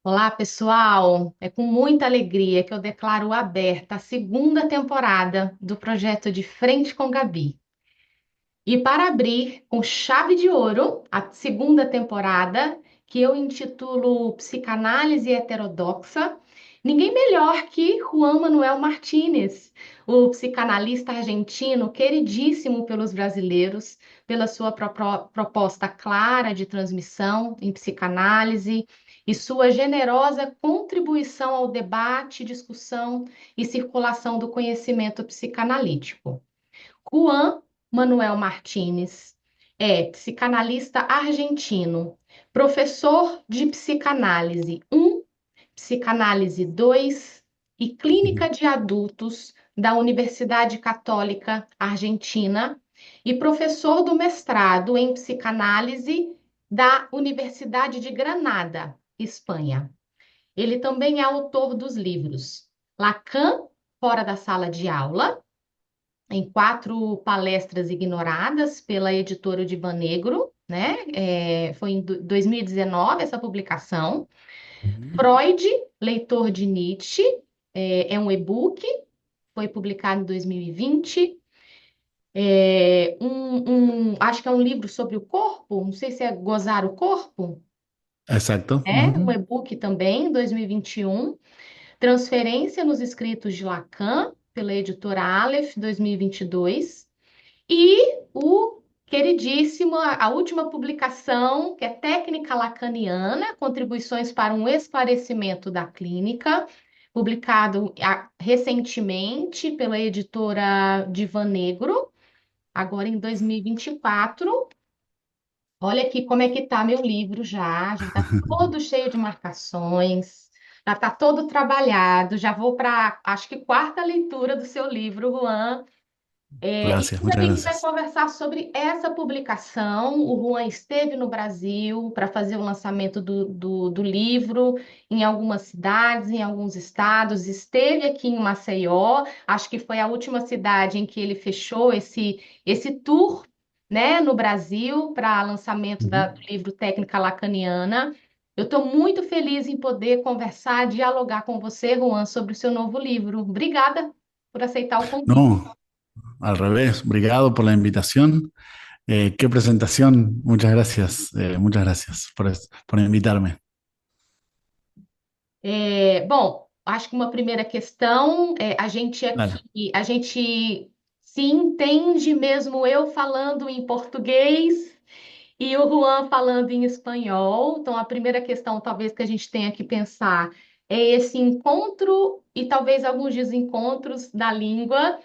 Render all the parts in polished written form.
Olá, pessoal! É com muita alegria que eu declaro aberta a segunda temporada do projeto De Frente com Gabi. E para abrir com chave de ouro a segunda temporada, que eu intitulo Psicanálise Heterodoxa, ninguém melhor que Juan Manuel Martínez, o psicanalista argentino queridíssimo pelos brasileiros, pela sua proposta clara de transmissão em psicanálise e sua generosa contribuição ao debate, discussão e circulação do conhecimento psicanalítico. Juan Manuel Martínez é psicanalista argentino, professor de psicanálise 1, psicanálise 2 e clínica de adultos da Universidade Católica Argentina e professor do mestrado em psicanálise da Universidade de Granada, Espanha. Ele também é autor dos livros Lacan, Fora da Sala de Aula, em 4 palestras ignoradas pela editora de Ivan Negro, né? Foi em 2019 essa publicação. Ujú. Freud, leitor de Nietzsche, é um e-book, foi publicado em 2020. Acho que é um livro sobre o corpo, não sei se é Gozar o Corpo, Exacto. um Ujú. e-book também, 2021. Transferência nos Escritos de Lacan, pela editora Aleph, 2022. E o queridíssimo, a última publicação, que é Técnica Lacaniana, Contribuições para um Esclarecimento da Clínica, publicado recentemente pela editora Divan Negro, agora em 2024. Olha aqui como é que tá meu livro já está todo cheio de marcações, já está todo trabalhado, já vou para, acho que quarta leitura do seu livro, Juan. E Gracias, hoje a muchas gente vai gracias. conversar sobre essa publicação. O Juan esteve no Brasil para fazer o lançamento do livro em algumas cidades, em alguns estados. Esteve aqui em Maceió, acho que foi a última cidade em que ele fechou esse tour, né, no Brasil para lançamento Ujú. do livro Técnica Lacaniana. Eu estou muito feliz em poder conversar, dialogar com você, Juan, sobre o seu novo livro. Obrigada por aceitar o convite. No, al revés, obrigado por la invitación. Qué presentación, muchas gracias por invitarme. Bom, acho que uma primeira questão é Dale. a gente se entende mesmo eu falando em português e o Juan falando em espanhol. Então, a primeira questão, talvez, que a gente tenha que pensar é esse encontro e talvez alguns desencontros da língua.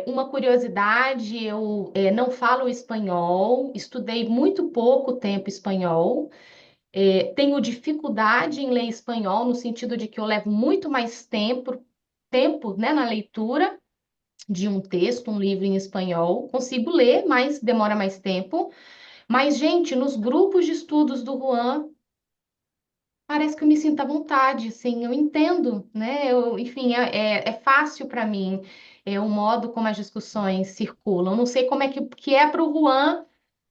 Uma curiosidade, eu não falo espanhol, estudei muito pouco tempo espanhol. Tenho dificuldade em ler espanhol, no sentido de que eu levo muito mais tempo, né, na leitura de um texto, um livro em espanhol. Consigo ler, mas demora mais tempo. Mas, gente, nos grupos de estudos do Juan, parece que eu me sinto à vontade, assim, eu entendo, né? Enfim, é fácil para mim, o modo como as discussões circulam. Não sei como é que é para o Juan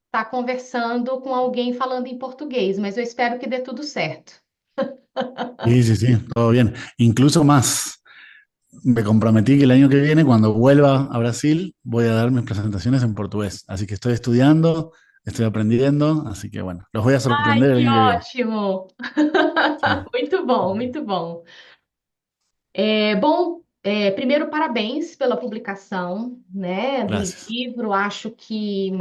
estar conversando com alguém falando em português, mas eu espero que dê tudo certo. Sí, sí, sí, todo bien. Incluso más, me comprometí que el año que viene, cuando vuelva a Brasil, voy a dar mis presentaciones en portugués. Así que estoy estudiando, estoy aprendiendo, así que bueno, los voy a Ai, sorprender el que año que viene. ótimo! Sí. Muito bom, muito bom. Bom, primeiro, parabéns pela publicação, né, do Gracias. livro. Acho que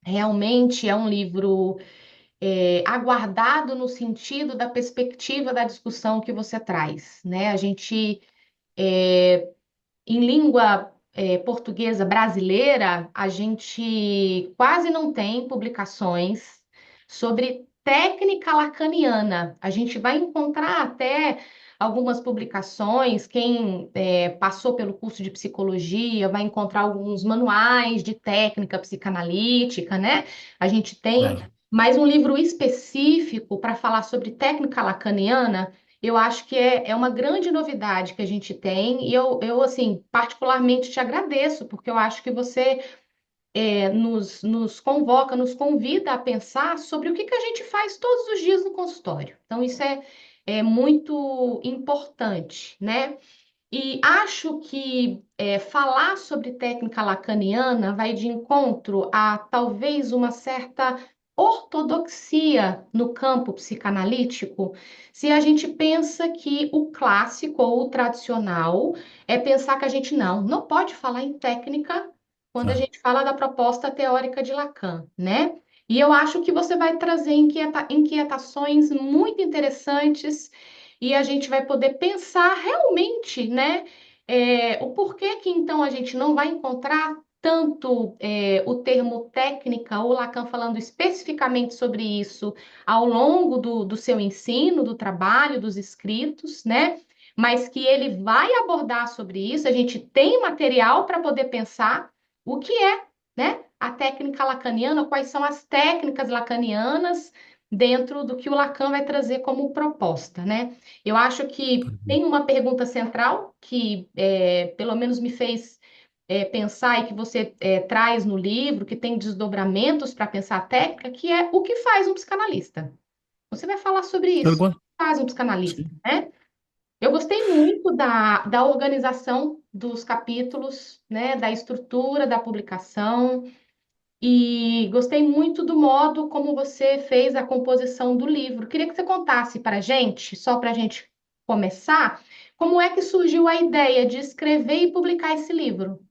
realmente é um livro aguardado no sentido da perspectiva da discussão que você traz, né? A gente, em língua portuguesa brasileira, a gente quase não tem publicações sobre técnica lacaniana. A gente vai encontrar até algumas publicações, quem passou pelo curso de psicologia vai encontrar alguns manuais de técnica psicanalítica, né? A gente tem Claro. mais um livro específico para falar sobre técnica lacaniana. Eu acho que é uma grande novidade que a gente tem, e eu, assim, particularmente te agradeço, porque eu acho que você nos convoca, nos convida a pensar sobre o que a gente faz todos os dias no consultório. Então, isso é muito importante, né? E acho que falar sobre técnica lacaniana vai de encontro a talvez uma certa ortodoxia no campo psicanalítico, se a gente pensa que o clássico ou o tradicional é pensar que a gente não pode falar em técnica quando a Claro. gente fala da proposta teórica de Lacan, né? E eu acho que você vai trazer inquietações muito interessantes e a gente vai poder pensar realmente, né, o porquê que então a gente não vai encontrar tanto o termo técnica ou Lacan falando especificamente sobre isso ao longo do seu ensino, do trabalho, dos escritos, né? Mas que ele vai abordar sobre isso, a gente tem material para poder pensar o que é, né, a técnica lacaniana, quais são as técnicas lacanianas dentro do que o Lacan vai trazer como proposta, né? Eu acho que tem uma pergunta central que, pelo menos, me fez pensar e que você traz no livro, que tem desdobramentos para pensar a técnica, que é o que faz um psicanalista. Você vai falar sobre Tal isso. O cual. que faz um psicanalista, Sí. né? Eu gostei muito da organização dos capítulos, né? Da estrutura da publicação. E gostei muito do modo como você fez a composição do livro. Queria que você contasse para a gente, só para a gente começar, como é que surgiu a ideia de escrever e publicar esse livro?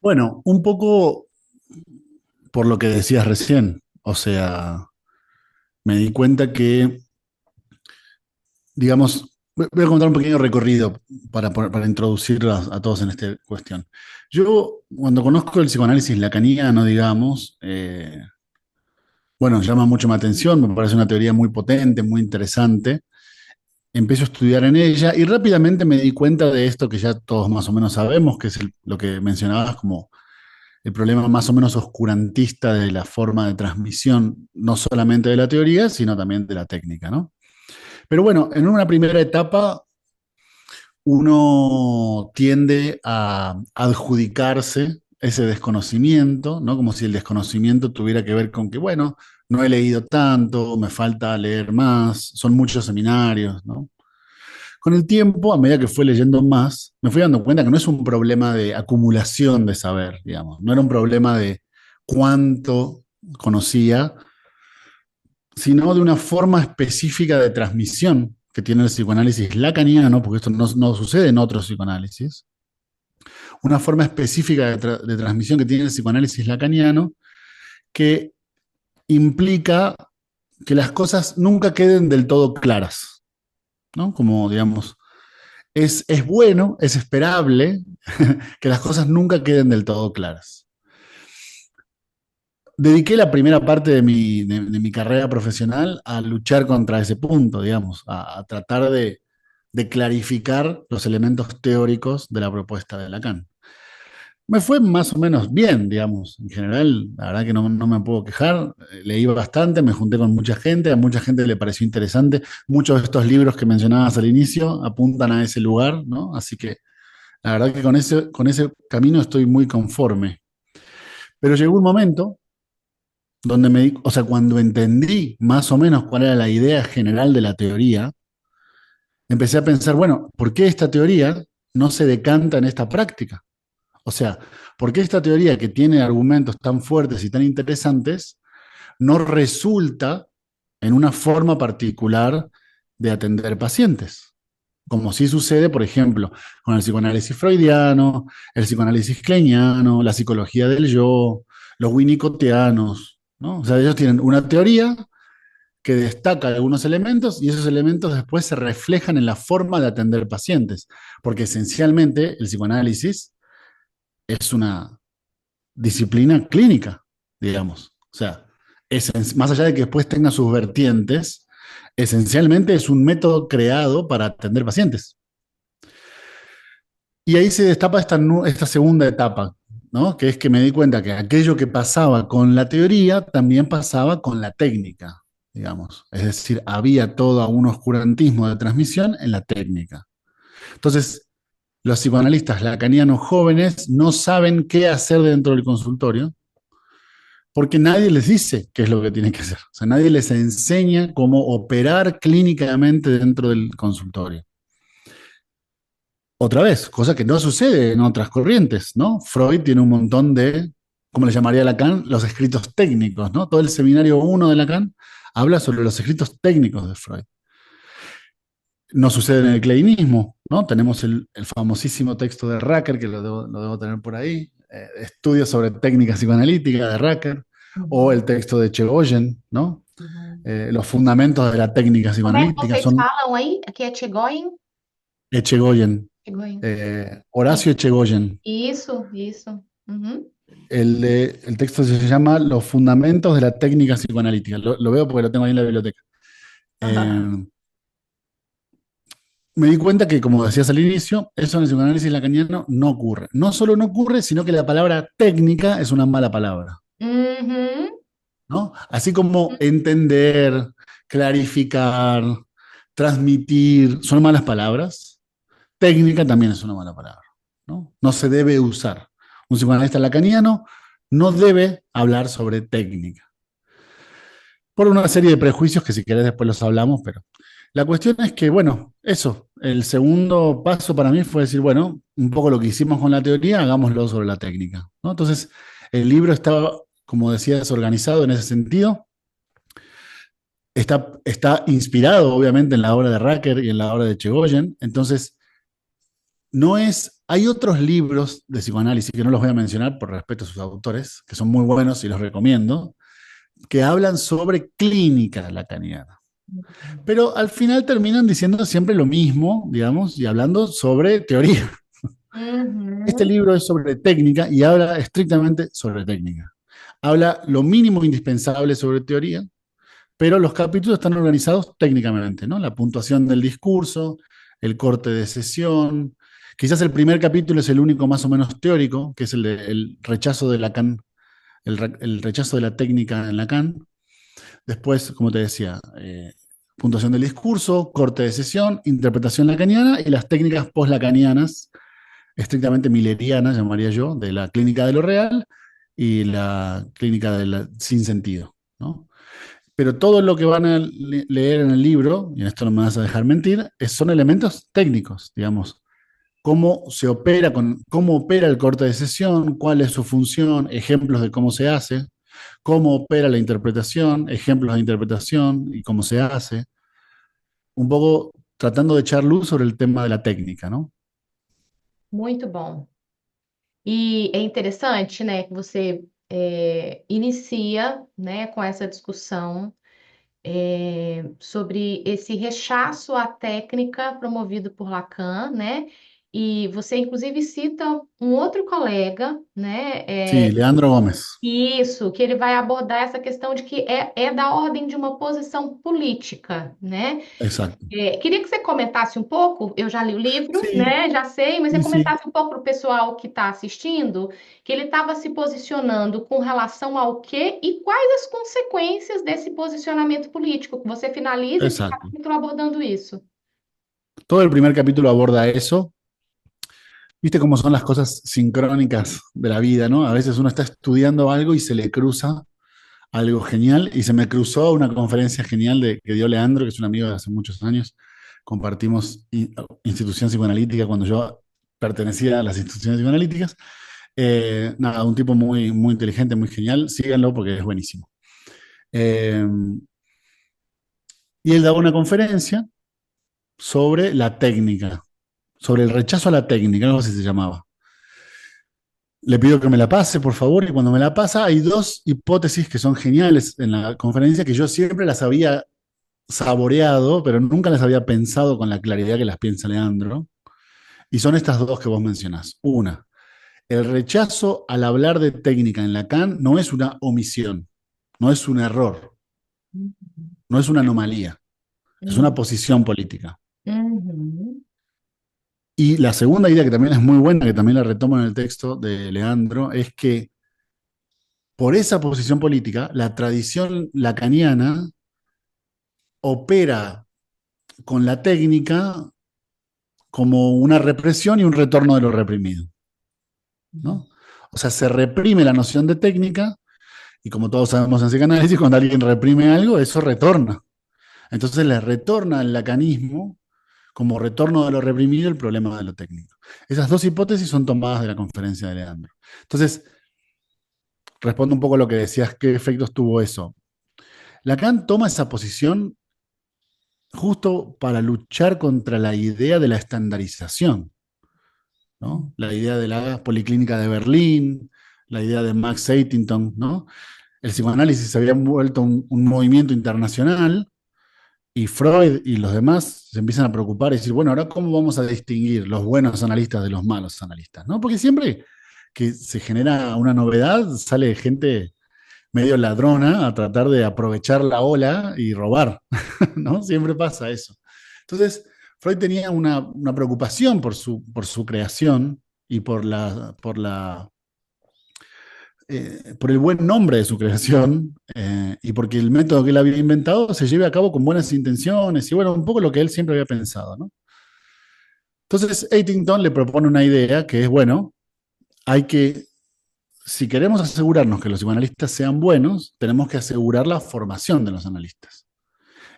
Bueno, un poco por lo que decías recién. O sea, me di cuenta que, digamos, voy a contar un pequeño recorrido para introducir a todos en esta cuestión. Yo, cuando conozco el psicoanálisis lacaniano, digamos, bueno, llama mucho mi atención, me parece una teoría muy potente, muy interesante. Empiezo a estudiar en ella y rápidamente me di cuenta de esto que ya todos más o menos sabemos, que es lo que mencionabas como el problema más o menos oscurantista de la forma de transmisión, no solamente de la teoría, sino también de la técnica, ¿no? Pero bueno, en una primera etapa uno tiende a adjudicarse ese desconocimiento, ¿no? Como si el desconocimiento tuviera que ver con que, bueno, no he leído tanto, me falta leer más, son muchos seminarios, ¿no? Con el tiempo, a medida que fui leyendo más, me fui dando cuenta que no es un problema de acumulación de saber, digamos, no era un problema de cuánto conocía, sino de una forma específica de transmisión que tiene el psicoanálisis lacaniano, porque esto no sucede en otros psicoanálisis, una forma específica de transmisión que tiene el psicoanálisis lacaniano que implica que las cosas nunca queden del todo claras, ¿no? Como, digamos, es bueno, es esperable que las cosas nunca queden del todo claras. Dediqué la primera parte de mi carrera profesional a luchar contra ese punto, digamos, a tratar de clarificar los elementos teóricos de la propuesta de Lacan. Me fue más o menos bien, digamos, en general, la verdad que no me puedo quejar, leí bastante, me junté con mucha gente, a mucha gente le pareció interesante, muchos de estos libros que mencionabas al inicio apuntan a ese lugar, ¿no? Así que la verdad que con ese camino estoy muy conforme. Pero llegó un momento donde o sea, cuando entendí más o menos cuál era la idea general de la teoría, empecé a pensar, bueno, ¿por qué esta teoría no se decanta en esta práctica? O sea, ¿por qué esta teoría que tiene argumentos tan fuertes y tan interesantes no resulta en una forma particular de atender pacientes? Como sí sucede, por ejemplo, con el psicoanálisis freudiano, el psicoanálisis kleiniano, la psicología del yo, los winnicottianos, ¿no? O sea, ellos tienen una teoría que destaca algunos elementos y esos elementos después se reflejan en la forma de atender pacientes, porque esencialmente el psicoanálisis es una disciplina clínica, digamos. O sea, más allá de que después tenga sus vertientes, esencialmente es un método creado para atender pacientes. Y ahí se destapa esta segunda etapa, ¿no? Que es que me di cuenta que aquello que pasaba con la teoría también pasaba con la técnica, digamos. Es decir, había todo un oscurantismo de transmisión en la técnica. Entonces, los psicoanalistas lacanianos jóvenes no saben qué hacer dentro del consultorio porque nadie les dice qué es lo que tienen que hacer. O sea, nadie les enseña cómo operar clínicamente dentro del consultorio. Otra vez, cosa que no sucede en otras corrientes, ¿no? Freud tiene un montón de, ¿cómo le llamaría Lacan? Los escritos técnicos, ¿no? Todo el seminario 1 de Lacan habla sobre los escritos técnicos de Freud. No sucede en el cleinismo, ¿no? Tenemos el famosísimo texto de Racker, que lo debo tener por ahí, estudios sobre técnica psicoanalítica de Racker, o Uhum, el texto de Chegoyen, ¿no? uhum. Los fundamentos de la técnica Como é que psicoanalítica vocês son falam aí? Aqui é Chegoin? Echegoyen, Chegoin. Horacio Echegoyen. Isso. Uhum. El texto se llama Los fundamentos de la técnica psicoanalítica. Lo veo porque lo tengo ahí en la biblioteca. Eh, Me di cuenta que, como decías al inicio, eso en el psicoanálisis lacaniano no ocurre. No solo no ocurre, sino que la palabra técnica es una mala palabra, Uhum. ¿no? Así como entender, clarificar, transmitir, son malas palabras. Técnica también es una mala palabra, ¿no? No se debe usar. Un psicoanalista lacaniano no debe hablar sobre técnica. Por una serie de prejuicios que si querés después los hablamos, pero la cuestión es que, bueno, eso, el segundo paso para mí fue decir, bueno, un poco lo que hicimos con la teoría, hagámoslo sobre la técnica, ¿no? Entonces, el libro está, como decía, desorganizado en ese sentido. Está inspirado, obviamente, en la obra de Racker y en la obra de Chegoyen. Entonces, no es. Hay otros libros de psicoanálisis que no los voy a mencionar por respeto a sus autores, que son muy buenos y los recomiendo, que hablan sobre clínica lacaniana. Pero al final terminan diciendo siempre lo mismo, digamos, y hablando sobre teoría. Este Uhum. libro es sobre técnica y habla estrictamente sobre técnica. Habla lo mínimo indispensable sobre teoría, pero los capítulos están organizados técnicamente, ¿no? La puntuación del discurso, el corte de sesión. Quizás el primer capítulo es el único más o menos teórico, que es el rechazo de Lacan, el rechazo de la técnica en Lacan. Después, como te decía, puntuación del discurso, corte de sesión, interpretación lacaniana y las técnicas post-lacanianas, estrictamente millerianas, llamaría yo, de la clínica de lo real y la clínica de la, sin sentido, ¿no? Pero todo lo que van a leer en el libro, y en esto no me vas a dejar mentir, son elementos técnicos, digamos. Cómo se opera cómo opera el corte de sesión, cuál es su función, ejemplos de cómo se hace, cómo opera la interpretación, ejemplos de interpretación y cómo se hace, un poco tratando de echar luz sobre el tema de la técnica, ¿no? Muito bom. E é interessante, né, que você inicia, né, com essa discussão sobre esse rechaço à técnica promovido por Lacan, né? E você inclusive cita um outro colega, né? Sí, Leandro Gómez, Isso, que ele vai abordar essa questão de que é da ordem de uma posição política, né? exacto. Queria que você comentasse um pouco, eu já li o livro, Sí, né? Já sei, mas você sí, sí, comentasse um pouco para o pessoal que está assistindo, que ele estava se posicionando com relação ao quê e quais as consequências desse posicionamento político, que você finaliza esse exacto. capítulo abordando isso. Todo el primer capítulo aborda eso. Viste cómo son las cosas sincrónicas de la vida, ¿no? A veces uno está estudiando algo y se le cruza algo genial, y se me cruzó una conferencia genial que dio Leandro, que es un amigo de hace muchos años. Compartimos institución psicoanalítica cuando yo pertenecía a las instituciones psicoanalíticas. Nada, un tipo muy, muy inteligente, muy genial. Síganlo porque es buenísimo. Eh, y él daba una conferencia sobre la técnica, sobre el rechazo a la técnica, algo así se llamaba. Le pido que me la pase, por favor, y cuando me la pasa, hay dos hipótesis que son geniales en la conferencia que yo siempre las había saboreado, pero nunca las había pensado con la claridad que las piensa Leandro. Y son estas dos que vos mencionás. Una, el rechazo al hablar de técnica en Lacan no es una omisión, no es un error, no es una anomalía, es una Uhum, posición política. uhum, Y la segunda idea, que también es muy buena, que también la retomo en el texto de Leandro, es que por esa posición política, la tradición lacaniana opera con la técnica como una represión y un retorno de lo reprimido, Uhum. ¿no? O sea, se reprime la noción de técnica y como todos sabemos en psicoanálisis, cuando alguien reprime algo, eso retorna. Entonces le retorna al lacanismo como retorno de lo reprimido el problema de lo técnico. Esas dos hipótesis son tomadas de la conferencia de Leandro. Entonces, respondo un poco a lo que decías, ¿qué efectos tuvo eso? Lacan toma esa posición justo para luchar contra la idea de la estandarización, ¿no? La idea de la Policlínica de Berlín, la idea de Max Eitington, ¿no? El psicoanálisis se había vuelto un movimiento internacional y Freud y los demás se empiezan a preocupar y decir, bueno, ahora cómo vamos a distinguir los buenos analistas de los malos analistas, ¿no? Porque siempre que se genera una novedad, sale gente medio ladrona a tratar de aprovechar la ola y robar, ¿no? Siempre pasa eso. Entonces, Freud tenía una preocupación por su creación y por el buen nombre de su creación y porque el método que él había inventado se lleve a cabo con buenas intenciones y bueno, un poco lo que él siempre había pensado, ¿no? Entonces, Eitington le propone una idea que es, bueno, hay que, si queremos asegurarnos que los psicoanalistas sean buenos, tenemos que asegurar la formación de los analistas.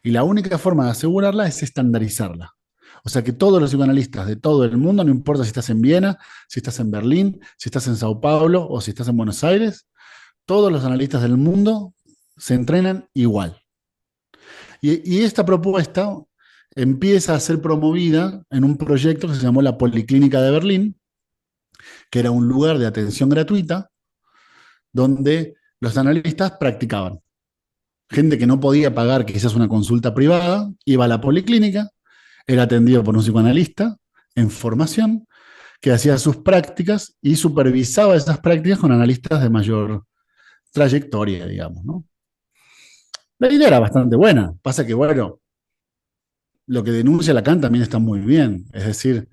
Y la única forma de asegurarla es estandarizarla. O sea que todos los psicoanalistas de todo el mundo, no importa si estás en Viena, si estás en Berlín, si estás en Sao Paulo o si estás en Buenos Aires, todos los analistas del mundo se entrenan igual. Y esta propuesta empieza a ser promovida en un proyecto que se llamó la Policlínica de Berlín, que era un lugar de atención gratuita donde los analistas practicaban. Gente que no podía pagar quizás una consulta privada, iba a la policlínica, era atendido por un psicoanalista en formación, que hacía sus prácticas y supervisaba esas prácticas con analistas de mayor trayectoria, digamos, ¿no? La idea era bastante buena, pasa que, bueno, lo que denuncia Lacan también está muy bien, es decir,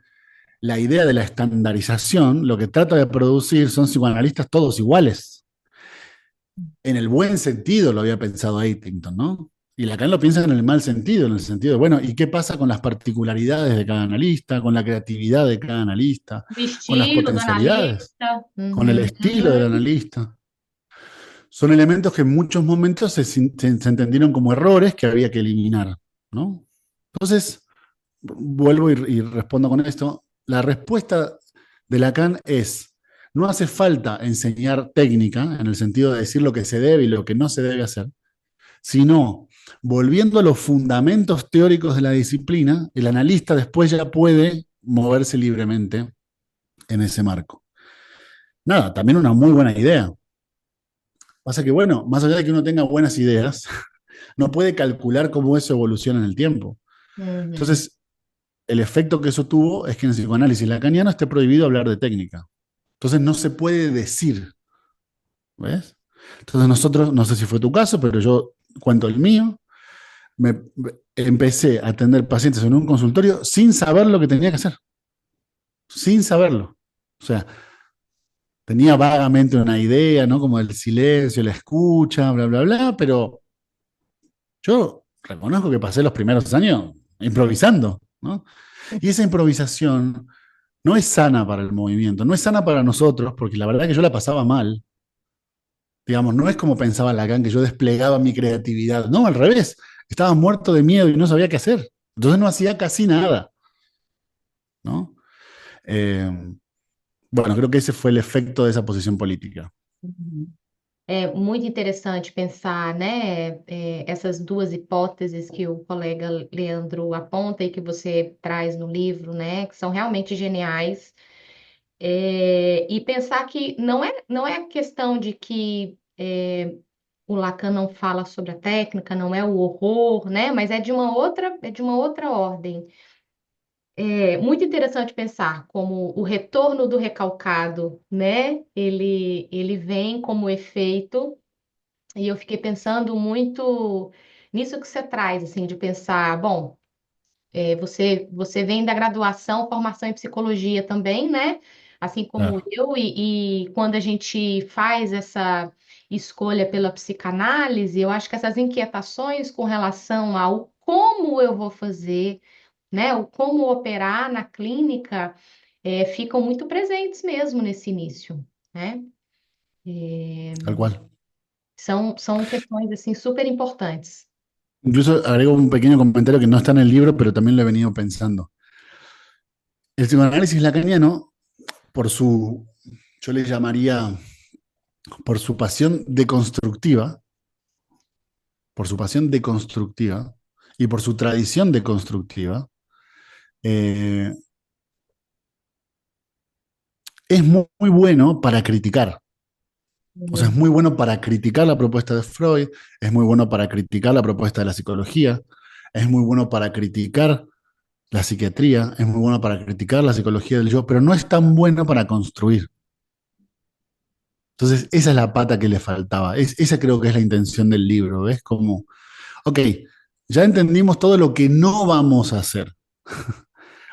la idea de la estandarización, lo que trata de producir son psicoanalistas todos iguales, en el buen sentido lo había pensado Eitington, ¿no? Y Lacan lo piensa en el mal sentido, en el sentido de, bueno, ¿y qué pasa con las particularidades de cada analista, con la creatividad de cada analista, O con las estilo do potencialidades, analista. con el Uhum, estilo del uhum, analista? Son elementos que en muchos momentos se entendieron como errores que había que eliminar, ¿no? Entonces, vuelvo y respondo con esto. La respuesta de Lacan es, no hace falta enseñar técnica en el sentido de decir lo que se debe y lo que no se debe hacer, sino volviendo a los fundamentos teóricos de la disciplina, el analista después ya puede moverse libremente en ese marco. Nada, también una muy buena idea. Pasa que, bueno, más allá de que uno tenga buenas ideas, no puede calcular cómo eso evoluciona en el tiempo. uhum. Entonces, el efecto que eso tuvo es que en el psicoanálisis lacaniano esté prohibido hablar de técnica. Entonces no se puede decir, ¿ves? Entonces nosotros, no sé si fue tu caso, pero yo cuento el mío, me, empecé a atender pacientes en un consultorio sin saber lo que tenía que hacer, sin saberlo. O sea, tenía vagamente una idea, ¿no? Como el silencio, la escucha, bla, bla, bla, pero yo reconozco que pasé los primeros años improvisando, ¿no? Y esa improvisación no es sana para el movimiento, no es sana para nosotros, porque la verdad que yo la pasaba mal. Digamos, no es como pensaba Lacan, que yo desplegaba mi creatividad. No, al revés. Estaba muerto de miedo y no sabía qué hacer. Entonces no hacía casi nada, ¿no? Eh, bueno, creo que ese fue el efecto de esa posición política. Uhum. É muito interessante pensar, né, essas duas hipóteses que o colega Leandro aponta e que você traz no livro, né, que são realmente geniais. E pensar que não é questão de que o Lacan não fala sobre a técnica, não é o horror, né, mas é de uma outra ordem. É muito interessante pensar como o retorno do recalcado, né, ele vem como efeito. E eu fiquei pensando muito nisso que você traz, assim, de pensar, bom, você vem da graduação, formação em psicologia também, né? Assim como Claro, eu, e quando a gente faz essa escolha pela psicanálise, eu acho que essas inquietações com relação ao como eu vou fazer, né? O como operar na clínica ficam muito presentes mesmo nesse início, né? tal cual. São questões assim super importantes. Incluso agrego un pequeño comentario que no está en el libro, pero también lo he venido pensando. El psicoanálisis lacaniano, por su, yo le llamaría, por su pasión deconstructiva, por su pasión deconstructiva y por su tradición deconstructiva, eh, es muy bueno para criticar. O sea, es Uhum, muy bueno para criticar la propuesta de Freud, es muy bueno para criticar la propuesta de la psicología, es muy bueno para criticar la psiquiatría, es muy bueno para criticar la psicología del yo, pero no es tan bueno para construir. Entonces, esa es la pata que le faltaba. Esa creo que es la intención del libro, ¿ves? Como, ok, ya entendimos todo lo que no vamos a hacer.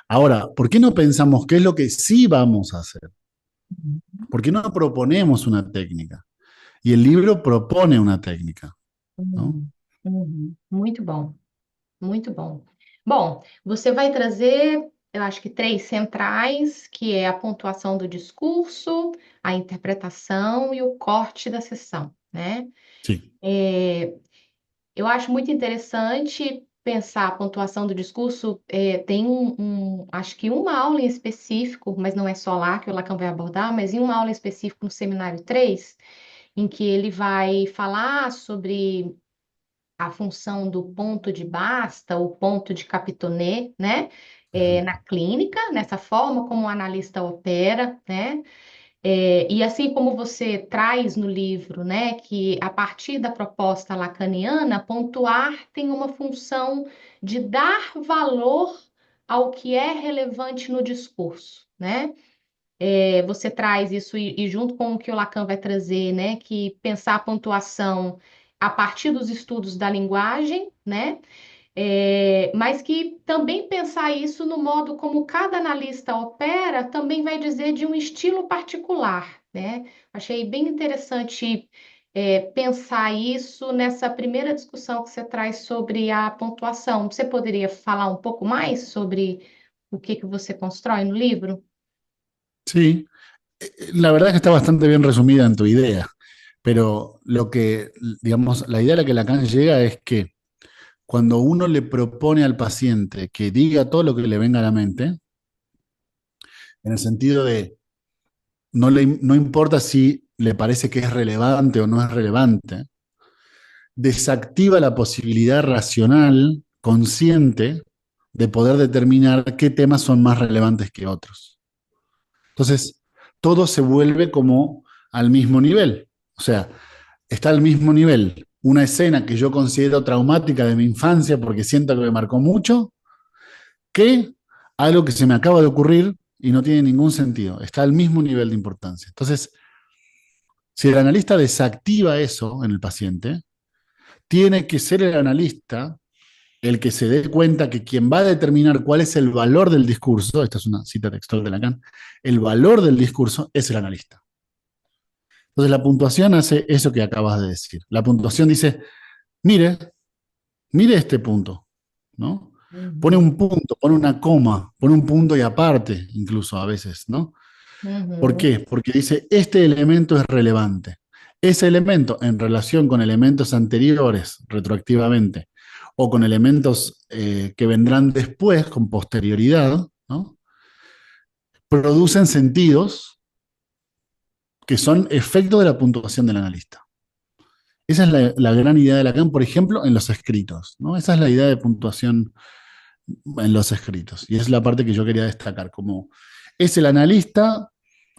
Ahora, ¿por qué no pensamos qué es lo que sí vamos a hacer? ¿Por qué no proponemos una técnica? Y el libro propone una técnica, ¿no? uhum, uhum. Muito bom, muito bom. Bom, você vai trazer, eu acho que três centrais, que é a pontuação do discurso, a interpretação e o corte da sessão, né? Sí. É, eu acho muito interessante pensar a pontuação do discurso. Tem acho que uma aula em específico, mas não é só lá que o Lacan vai abordar, mas em uma aula em específico no seminário 3, em que ele vai falar sobre a função do ponto de Basta, o ponto de Capitone, né? Ujú. Na clínica, nessa forma como o analista opera, né? E assim como você traz no livro, né, que a partir da proposta lacaniana, pontuar tem uma função de dar valor ao que é relevante no discurso, né? Você traz isso e junto com o que o Lacan vai trazer, né, que pensar a pontuação a partir dos estudos da linguagem, né? Mas que também pensar isso no modo como cada analista opera também vai dizer de um estilo particular, né? Achei bem interessante pensar isso nessa primeira discussão que você traz sobre a pontuação. Você poderia falar um pouco mais sobre o que que você constrói no livro? Sí, la verdad es que está bastante bien resumida en tu idea, pero lo que, digamos, la idea a la que Lacan llega es que cuando uno le propone al paciente que diga todo lo que le venga a la mente, en el sentido de no importa si le parece que es relevante o no es relevante, desactiva la posibilidad racional, consciente, de poder determinar qué temas son más relevantes que otros. Entonces, todo se vuelve como al mismo nivel. O sea, está al mismo nivel una escena que yo considero traumática de mi infancia porque siento que me marcó mucho, que algo que se me acaba de ocurrir y no tiene ningún sentido. Está al mismo nivel de importancia. Entonces, si el analista desactiva eso en el paciente, tiene que ser el analista el que se dé cuenta que quien va a determinar cuál es el valor del discurso, esta es una cita textual de Lacan, el valor del discurso es el analista. Entonces la puntuación hace eso que acabas de decir. La puntuación dice, mire, mire este punto, ¿no? Pone Uhum, un punto, pone una coma, pone un punto y aparte, incluso a veces, ¿no? ¿Por uhum, qué? Porque dice, este elemento es relevante. Ese elemento en relación con elementos anteriores, retroactivamente, o con elementos que vendrán después, con posterioridad, ¿no? Producen sentidos que son efecto de la puntuación del analista. Esa es la gran idea de Lacan, por ejemplo, en los escritos, ¿no? Esa es la idea de puntuación en los escritos. Y es la parte que yo quería destacar, como es el analista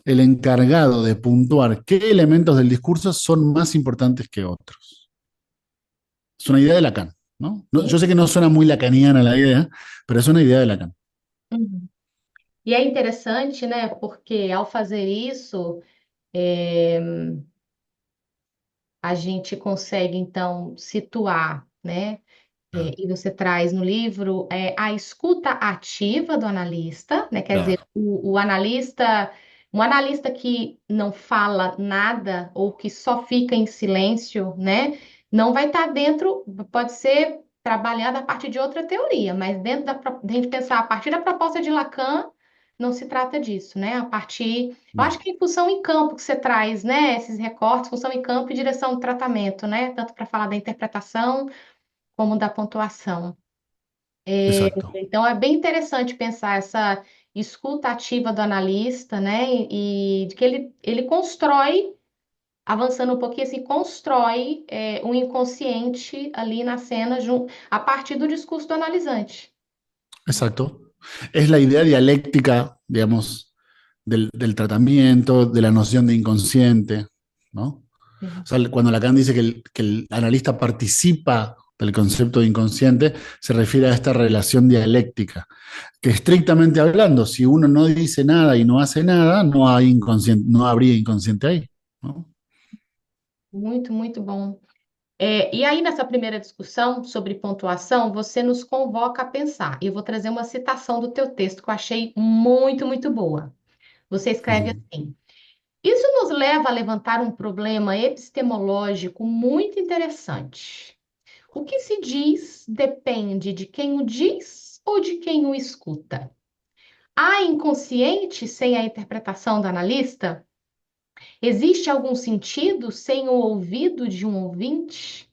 el encargado de puntuar qué elementos del discurso son más importantes que otros. Es una idea de Lacan, ¿no? Yo sé que no suena muy lacaniana la idea, pero es una idea de Lacan. uhum. E é interessante, né? Porque ao fazer isso, é, a gente consegue então situar, né? E você traz no livro a escuta ativa do analista, né? Quer dizer, Claro. o analista, um analista que não fala nada ou que só fica em silêncio, né? Não vai estar dentro, pode ser. trabalhando a partir de outra teoria, mas dentro de a gente pensar a partir da proposta de Lacan, não se trata disso, né? A partir, eu acho No, que em função em campo que você traz, né? Esses recortes, função em campo e direção do tratamento, né? Tanto para falar da interpretação como da pontuação. exacto, Então, é bem interessante pensar essa escuta ativa do analista, né? E de que ele constrói, avançando um pouquinho assim, constrói um inconsciente ali na cena a partir do discurso do analisante. exacto. Es la idea dialéctica, digamos, del tratamiento, de la noción de inconsciente, ¿no? O Uhum. sea, cuando Lacan dice que el analista participa del concepto de inconsciente, se refiere a esta relación dialéctica, que estrictamente hablando, si uno no dice nada y no hace nada, no hay inconsciente, no habría inconsciente ahí, ¿no? Muito, muito bom. E aí, nessa primeira discussão sobre pontuação, você nos convoca a pensar. Eu vou trazer uma citação do teu texto que eu achei muito, muito boa. Você escreve Ujú. assim: isso nos leva a levantar um problema epistemológico muito interessante. O que se diz depende de quem o diz ou de quem o escuta. Há inconsciente sem a interpretação do analista? Existe algum sentido sem o ouvido de um ouvinte?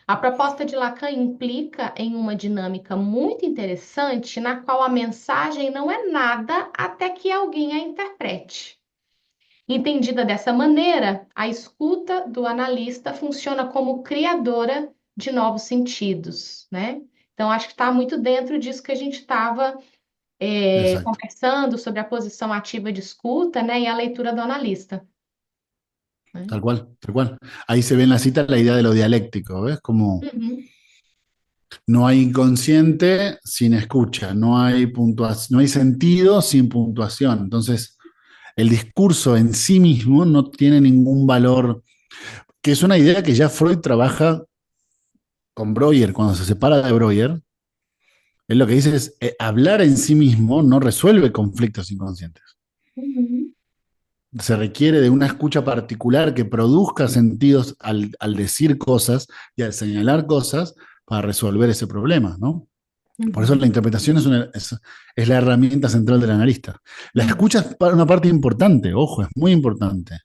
A proposta de Lacan implica em uma dinâmica muito interessante na qual a mensagem não é nada até que alguém a interprete. Entendida dessa maneira, a escuta do analista funciona como criadora de novos sentidos, né? Então, acho que está muito dentro disso que a gente estava Exacto, conversando sobre a posição ativa de escuta, né, e a leitura do analista, né? tal cual, tal cual. Ahí se ve en la cita la idea de lo dialéctico, ¿ves? Como Uhum, no hay inconsciente sin escucha, no hay no hay sentido sin puntuación. Entonces, el discurso en sí mismo no tiene ningún valor, que es una idea que ya Freud trabaja con Breuer, cuando se separa de Breuer, él lo que dice es, hablar en sí mismo no resuelve conflictos inconscientes. uhum, Se requiere de una escucha particular que produzca sentidos al decir cosas y al señalar cosas para resolver ese problema, ¿no? Por eso la uhum, interpretación es la herramienta central del analista. La uhum, escucha es una parte importante, ojo, es muy importante.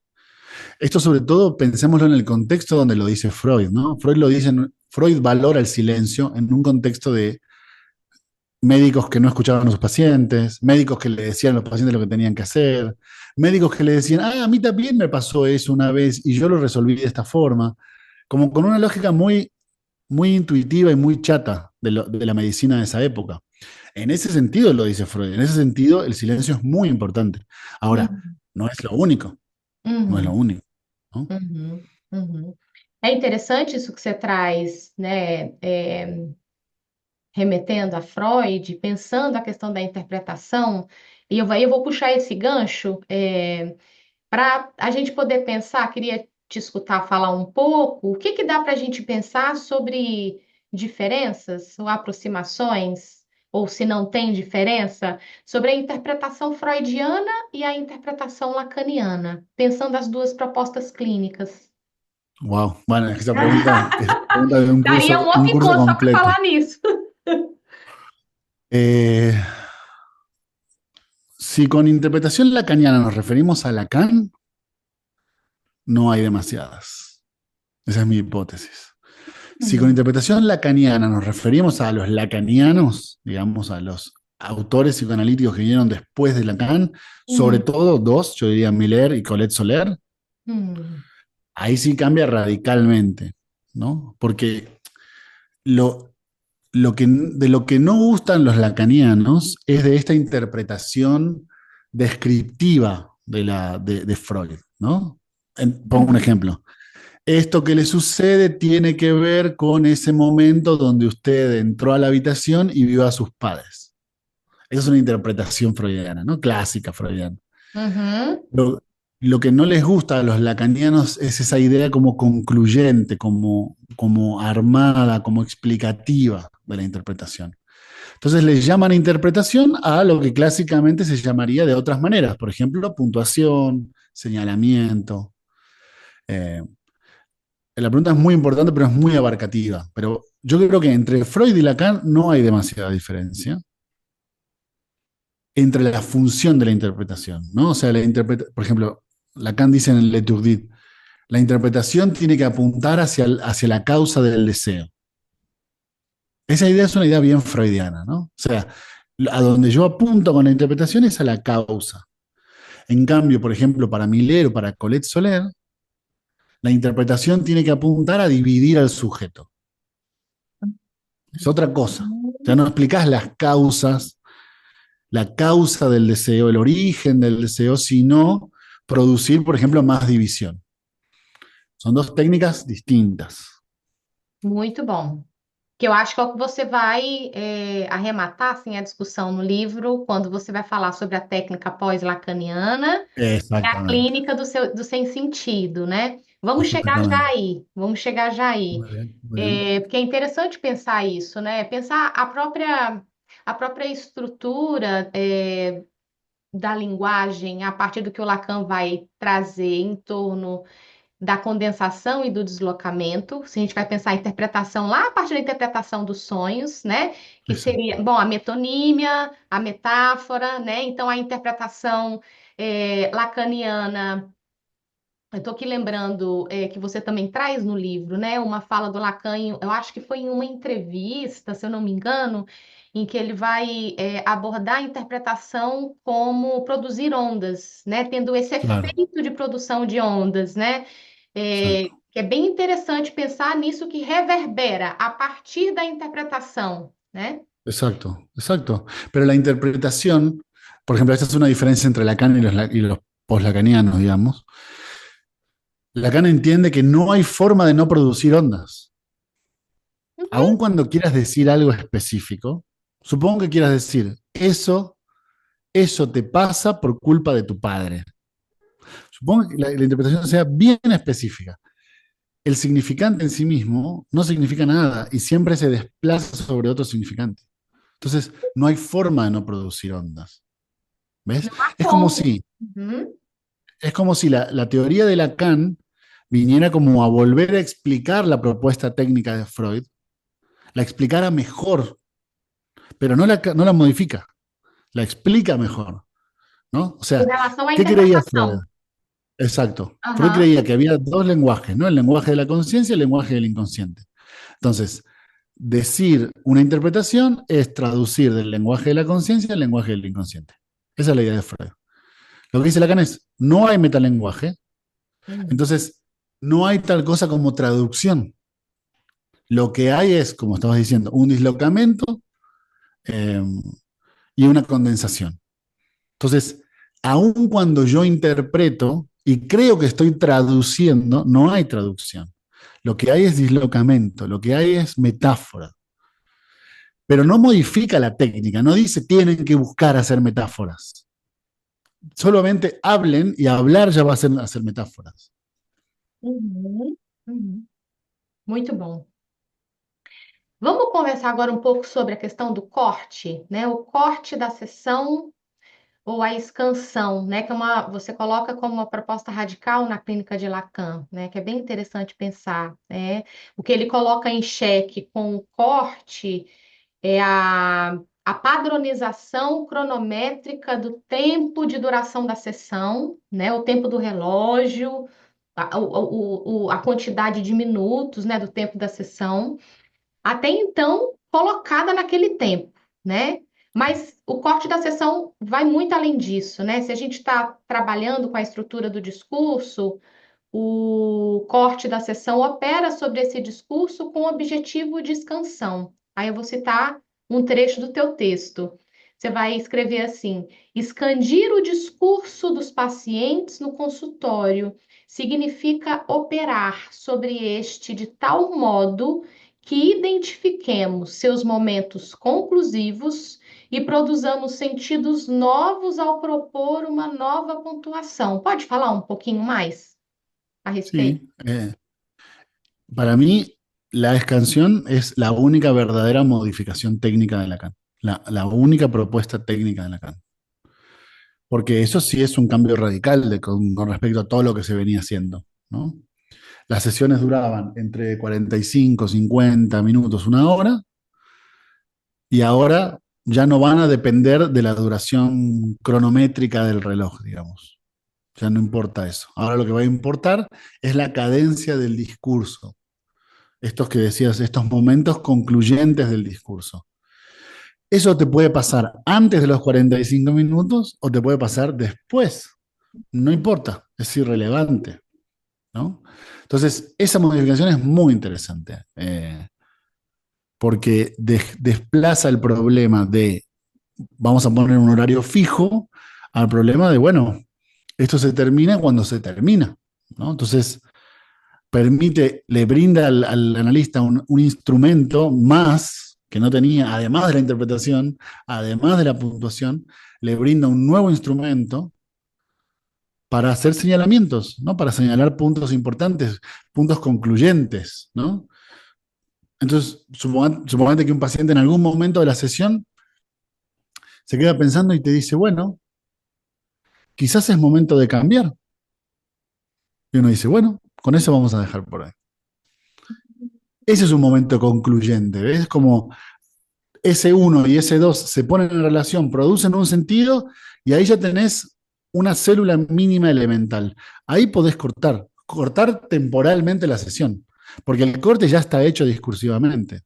Esto sobre todo pensémoslo en el contexto donde lo dice Freud, ¿no? Freud lo dice, Freud valora el silencio en un contexto de médicos que no escuchaban a sus pacientes, médicos que le decían a los pacientes lo que tenían que hacer, médicos que le decían, a mí también me pasó eso una vez y yo lo resolví de esta forma, como con una lógica muy, muy intuitiva y muy chata de la medicina de esa época. En ese sentido lo dice Freud, en ese sentido el silencio es muy importante. Ahora, uhum, no es lo único, no es lo uhum, único, ¿no? uhum, uhum. É interessante isso que você traz, né? Remetendo a Freud, pensando a questão da interpretação, e eu vou puxar esse gancho para a gente poder pensar, queria te escutar falar um pouco, o que que dá para a gente pensar sobre diferenças ou aproximações, ou se não tem diferença, sobre a interpretação freudiana e a interpretação lacaniana, pensando as duas propostas clínicas. Wow, bueno, esa pregunta es pregunta de Daria um un outro curso encontro só para completo. falar nisso. Eh, si con interpretación lacaniana nos referimos a Lacan, no hay demasiadas. Esa es mi hipótesis. Si con Uhum, interpretación lacaniana nos referimos a los lacanianos, digamos, a los autores psicoanalíticos que vinieron después de Lacan, sobre uhum, todo dos, yo diría Miller y Colette Soler, uhum, ahí sí cambia radicalmente, ¿no? Porque lo, de lo que no gustan los lacanianos es de esta interpretación descriptiva de Freud, ¿no? Pongo un uhum, ejemplo. Esto que le sucede tiene que ver con ese momento donde usted entró a la habitación y vio a sus padres. Esa es una interpretación freudiana, ¿no? Clásica freudiana. uhum, Lo, lo que no les gusta a los lacanianos es esa idea como concluyente, como armada, como explicativa de la interpretación. Entonces le llaman interpretación a lo que clásicamente se llamaría de otras maneras, por ejemplo, puntuación, señalamiento. Eh, la pregunta es muy importante, pero es muy abarcativa. Pero yo creo que entre Freud y Lacan no hay demasiada diferencia entre la función de la interpretación, ¿no? O sea, por ejemplo, Lacan dice en L'Étourdi, la interpretación tiene que apuntar hacia la causa del deseo. Esa idea es una idea bien freudiana, ¿no? O sea, a donde yo apunto con la interpretación es a la causa. En cambio, por ejemplo, para Miller o para Colette Soler, la interpretación tiene que apuntar a dividir al sujeto. Es otra cosa. Ya no explicás las causas, la causa del deseo, el origen del deseo, sino producir, por ejemplo, más división. Son dos técnicas distintas. Muito bom. Que eu acho que é o que você vai arrematar assim, a discussão no livro, quando você vai falar sobre a técnica pós-lacaniana e a Exactamente. clínica do sem sentido, né? Vamos chegar já Exactamente. aí, vamos chegar já aí. Muy bien, muy bien. É, porque é interessante pensar isso, né? Pensar a própria estrutura da linguagem a partir do que o Lacan vai trazer em torno da condensação e do deslocamento. Se a gente vai pensar a interpretação lá a partir da interpretação dos sonhos, né? Que Exacto. seria, bom, a metonímia, a metáfora, né? Então a interpretação lacaniana. Eu estou aqui lembrando que você também traz no livro, né, uma fala do Lacan, eu acho que foi em uma entrevista, se eu não me engano, em que ele vai abordar a interpretação como produzir ondas, né, tendo esse Claro, efeito de produção de ondas, né, exacto. que é bem interessante pensar nisso que reverbera a partir da interpretação, né? Exacto, exacto. Pero la interpretación, por ejemplo, esta es una diferencia entre Lacan y los poslacanianos, digamos. Lacan entiende que no hay forma de no producir ondas. Uhum, Aun cuando quieras decir algo específico, supongo que quieras decir, eso te pasa por culpa de tu padre. Supongo que la interpretación sea bien específica. El significante en sí mismo no significa nada y siempre se desplaza sobre otro significante. Entonces, no hay forma de no producir ondas. ¿Ves? não há Es como como. si, Uhum, es como si la teoría de Lacan viniera como a volver a explicar la propuesta técnica de Freud, la explicara mejor, pero no la modifica, la explica mejor, ¿no? O com sea, relação à ¿qué creía Freud? interpretação. Exacto. Freud Aham. creía que había dos lenguajes, ¿no? El lenguaje de la conciencia y el lenguaje del inconsciente. Entonces, decir una interpretación es traducir del lenguaje de la conciencia al lenguaje del inconsciente. Esa es la idea de Freud. Lo que dice Lacan es, no hay metalenguaje, Uhum. entonces no hay tal cosa como traducción. Lo que hay es, como estabas diciendo, un dislocamiento eh, y una condensación. Entonces, aun cuando yo interpreto y creo que estoy traduciendo, no hay traducción. Lo que hay es dislocamiento, lo que hay es metáfora. Pero no modifica la técnica, no dice tienen que buscar hacer metáforas. Solamente hablen y hablar ya va a ser hacer metáforas. Uhum. Uhum. Muito bom. Vamos conversar agora um pouco sobre a questão do corte, né? O corte da sessão ou a escansão, né? Que é você coloca como uma proposta radical na clínica de Lacan, né? Que é bem interessante pensar, né? O que ele coloca em xeque com o corte é a padronização cronométrica do tempo de duração da sessão, né? O tempo do relógio, a quantidade de minutos, né? Do tempo da sessão até então colocada naquele tempo, né? Mas o corte da sessão vai muito além disso, né? Se a gente está trabalhando com a estrutura do discurso, o corte da sessão opera sobre esse discurso com o objetivo de expansão. Aí eu vou citar um trecho do teu texto. Você vai escrever assim: expandir o discurso dos pacientes no consultório significa operar sobre este de tal modo que identifiquemos seus momentos conclusivos e produzamos sentidos novos ao propor uma nova pontuação. Pode falar um pouquinho mais a respeito? Sí, para mí la escansión es la única verdadera modificación técnica de Lacan, la única propuesta técnica de Lacan. Porque eso sí es un cambio radical con respecto a todo lo que se venía haciendo, ¿no? Las sesiones duraban entre 45, 50 minutos, una hora, y ahora ya no van a depender de la duración cronométrica del reloj, digamos. Ya no importa eso. Ahora lo que va a importar es la cadencia del discurso. Estos que decías, estos momentos concluyentes del discurso. Eso te puede pasar antes de los 45 minutos o te puede pasar después. No importa, es irrelevante, ¿no? Entonces, esa modificación es muy interesante, porque desplaza el problema de vamos a poner un horario fijo al problema de, bueno, esto se termina cuando se termina, ¿no? Entonces, le brinda al analista un instrumento más que no tenía, además de la interpretación, además de la puntuación, le brinda un nuevo instrumento para hacer señalamientos, ¿no? Para señalar puntos importantes, puntos concluyentes, ¿no? Entonces, supongate que un paciente en algún momento de la sesión se queda pensando y te dice, bueno, quizás es momento de cambiar. Y uno dice, bueno, con eso vamos a dejar por ahí. Ese es un momento concluyente, ¿ves? Como S1 y S2 se ponen en relación, producen un sentido y ahí ya tenés una célula mínima elemental. Ahí podés cortar temporalmente la sesión, porque el corte ya está hecho discursivamente.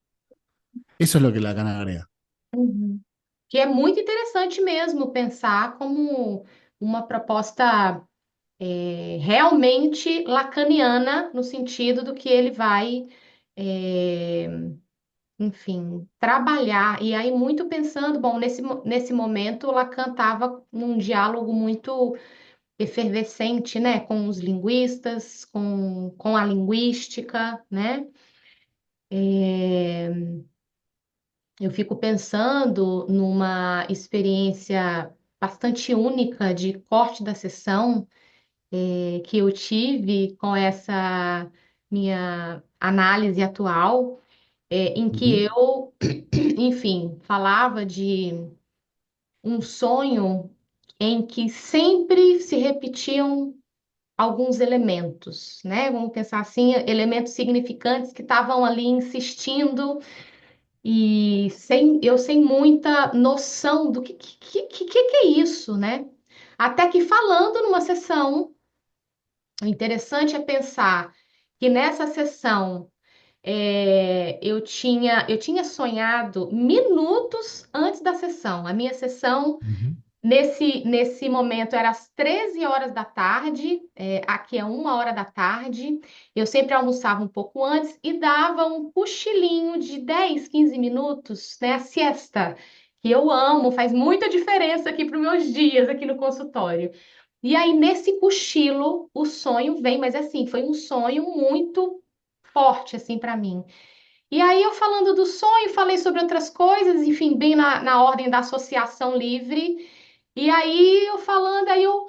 Eso es lo que la Lacan agrega. Uhum. Que é muito interessante mesmo pensar como uma proposta realmente lacaniana, no sentido do que ele vai, é, enfim, trabalhar. E aí, muito pensando, bom, nesse momento, o Lacan estava num diálogo muito efervescente, né, com os linguistas, com a linguística, né? É, eu fico pensando numa experiência bastante única de corte da sessão, que eu tive com essa minha análise atual, em que Ujú, eu, enfim, falava de um sonho em que sempre se repetiam alguns elementos, né? Vamos pensar assim, elementos significantes que estavam ali insistindo e eu sem muita noção do que é isso, né? Até que falando numa sessão, o interessante é pensar que nessa sessão eu tinha sonhado minutos antes da sessão. A minha sessão ujú. nesse momento era às 13 horas da tarde, aqui é 1 hora da tarde. Eu sempre almoçava um pouco antes e dava um cochilinho de 10, 15 minutos, né? A siesta, que eu amo, faz muita diferença aqui para os meus dias aqui no consultório. E aí, nesse cochilo, o sonho vem, mas assim, foi um sonho muito forte, assim, para mim. E aí, eu falando do sonho, falei sobre outras coisas, enfim, bem na ordem da associação livre. E aí, eu falando, aí eu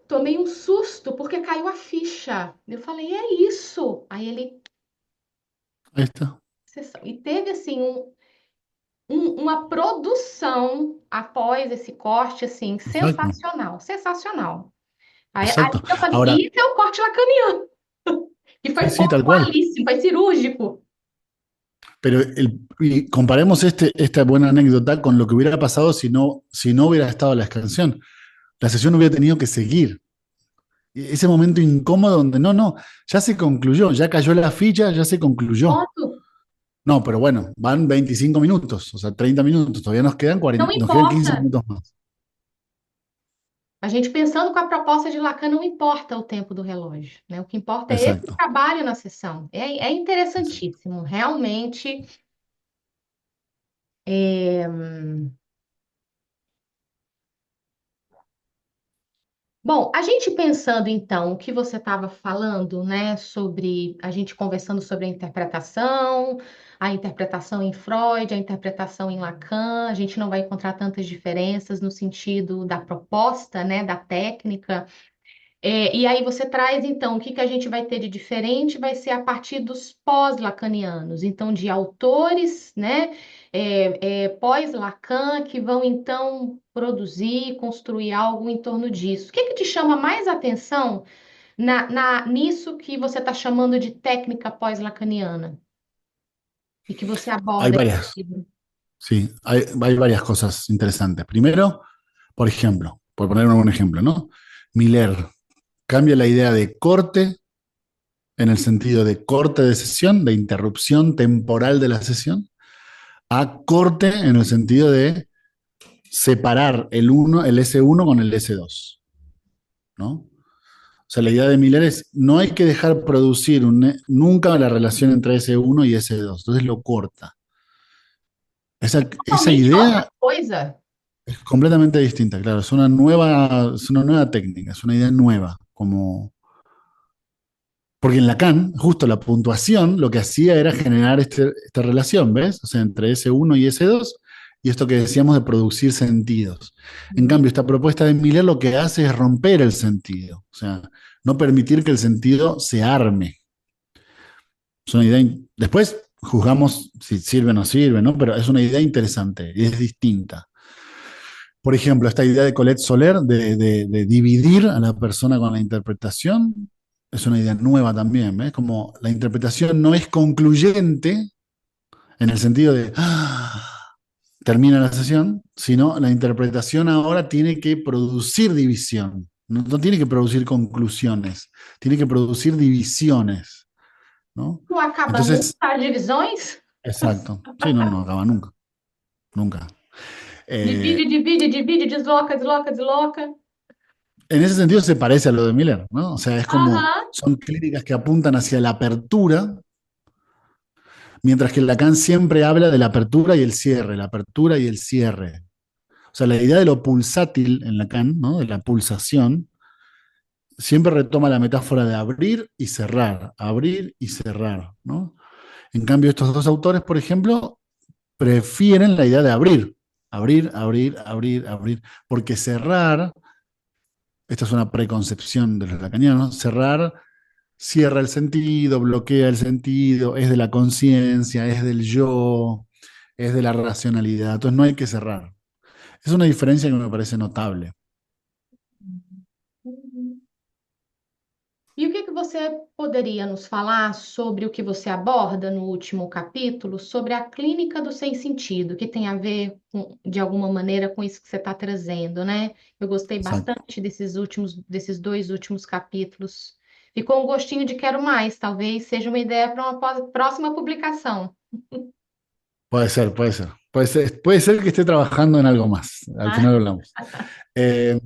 tomei um susto, porque caiu a ficha. Eu falei, é isso. Aí ele, Ahí está. sessão. E teve, assim, uma produção após esse corte, assim, Exacto, sensacional, sensacional. Aí, exacto. eu falei, Ahora, isso é o corte lacaniano. E sí, foi sí, tal cual. pontualíssimo, foi cirúrgico. Pero y comparemos esta buena anécdota con lo que hubiera pasado si no hubiera estado la escansión. La sesión hubiera tenido que seguir. Ese momento incómodo donde no, ya se concluyó, ya cayó la ficha, ya se concluyó. Ponto. No, pero bueno, van 25 minutos, o sea, 30 minutos, todavía nos quedan Não 40, nos quedan 15 importa. minutos más. A gente pensando com a proposta de Lacan, não importa o tempo do relógio, né? O que importa é esse Exacto. trabalho na sessão. É interessantíssimo, realmente. é, Bom, a gente pensando então o que você estava falando, né, sobre a gente conversando sobre a interpretação em Freud, a interpretação em Lacan, a gente não vai encontrar tantas diferenças no sentido da proposta, né, da técnica. E aí você traz, então, o que que a gente vai ter de diferente vai ser a partir dos pós-lacanianos, então, de autores, né, pós-Lacan, que vão, então, produzir, construir algo em torno disso. O que que te chama mais atenção nisso que você está chamando de técnica pós-lacaniana e que você Hay aborda aí varias, no livro. sí, hay varias cosas interesantes. Primero, por ejemplo, por poner un ejemplo, ¿no? Miller cambia la idea de corte en el sentido de corte de sesión, de interrupción temporal de la sesión, a corte en el sentido de separar el S1 con el S2, ¿no? O sea, la idea de Miller es, no hay que dejar producir nunca la relación entre S1 y S2, entonces lo corta. Esa Totalmente outra idea coisa. es completamente distinta, claro, es una nueva técnica, es una idea nueva, como porque en Lacan, justo la puntuación lo que hacía era generar esta relación, ¿ves? O sea, entre S1 y S2, y esto que decíamos de producir sentidos. En cambio, esta propuesta de Miller lo que hace es romper el sentido, o sea, no permitir que el sentido se arme. Es una idea, después juzgamos si sirve o no sirve, ¿no? Pero es una idea interesante y es distinta. Por ejemplo, esta idea de Colette Soler de dividir a la persona con la interpretación es una idea nueva también, ¿ves? Como la interpretación no es concluyente en el sentido de termina la sesión, sino la interpretación ahora tiene que producir división, no tiene que producir conclusiones, tiene que producir divisiones, ¿no? Não acaba nunca Entonces, as divisões? exacto, sí, no acaba nunca, nunca. Divide, Eh, divide, divide, desloca, desloca, desloca. En ese sentido se parece a lo de Miller, ¿no? O sea, es como, Aham. son clínicas que apuntan hacia la apertura, mientras que Lacan siempre habla de la apertura y el cierre, la apertura y el cierre. O sea, la idea de lo pulsátil en Lacan, ¿no? De la pulsación, siempre retoma la metáfora de abrir y cerrar, ¿no? En cambio, estos dos autores, por ejemplo, prefieren la idea de abrir, porque cerrar, esta es una preconcepción de los lacanianos, cerrar cierra el sentido, bloquea el sentido, es de la conciencia, es del yo, es de la racionalidad. Entonces no hay que cerrar. Es una diferencia que me parece notable. Uhum. E o que que você poderia nos falar sobre o que você aborda no último capítulo, sobre a clínica do sem sentido, que tem a ver de alguma maneira com isso que você está trazendo, né? Eu gostei Exacto. bastante desses dois últimos capítulos. Ficou um gostinho de quero mais, talvez seja uma ideia para uma próxima publicação. Puede ser, puede ser. Puede ser que esté trabajando en algo más. Al Ah, final hablamos. Eh,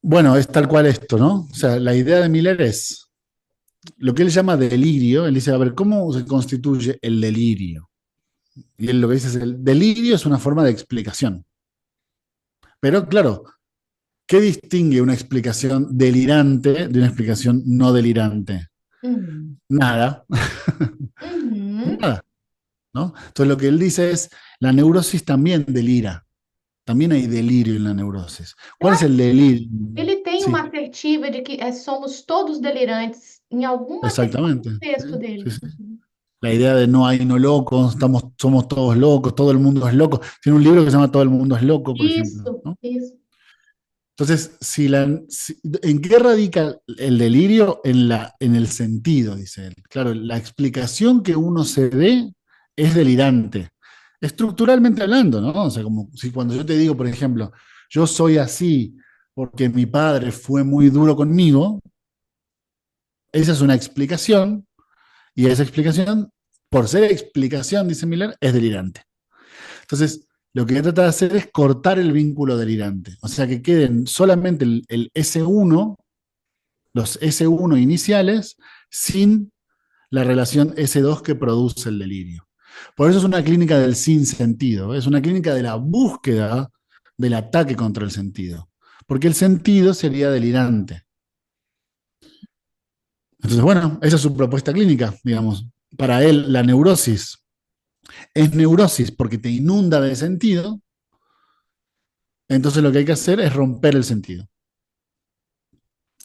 bueno, es tal cual esto, ¿no? O sea, la idea de Miller es lo que él llama delirio. Él dice, a ver, ¿cómo se constituye el delirio? Y él lo que dice es, el delirio es una forma de explicación. Pero claro, ¿qué distingue una explicación delirante de una explicación no delirante? uhum. Nada, Uhum. nada, ¿no? Entonces lo que él dice es, la neurosis también delira, también hay delirio en la neurosis. Eu ¿Cuál es el delirio? Ele tem uma Sí, assertiva de que somos todos delirantes em alguma exactamente. texto Sí, sí, dele. sí. La idea de no hay no locos, somos todos locos, todo el mundo es loco. Tiene un libro que se llama Todo el mundo es loco, por ejemplo, Isso, ¿no? isso. Entonces, ¿en qué radica el delirio? En el sentido, dice él. Claro, la explicación que uno se dé es delirante. Estructuralmente hablando, ¿no? O sea, como si cuando yo te digo, por ejemplo, yo soy así porque mi padre fue muy duro conmigo, esa es una explicación, y esa explicación, por ser explicación, dice Miller, es delirante. Entonces, lo que trata de hacer es cortar el vínculo delirante. O sea, que queden solamente el S1, los S1 iniciales, sin la relación S2 que produce el delirio. Por eso es una clínica del sinsentido, es una clínica de la búsqueda del ataque contra el sentido. Porque el sentido sería delirante. Entonces, bueno, esa es su propuesta clínica, digamos. Para él, la neurosis es neurosis porque te inunda de sentido, entonces lo que hay que hacer es romper el sentido.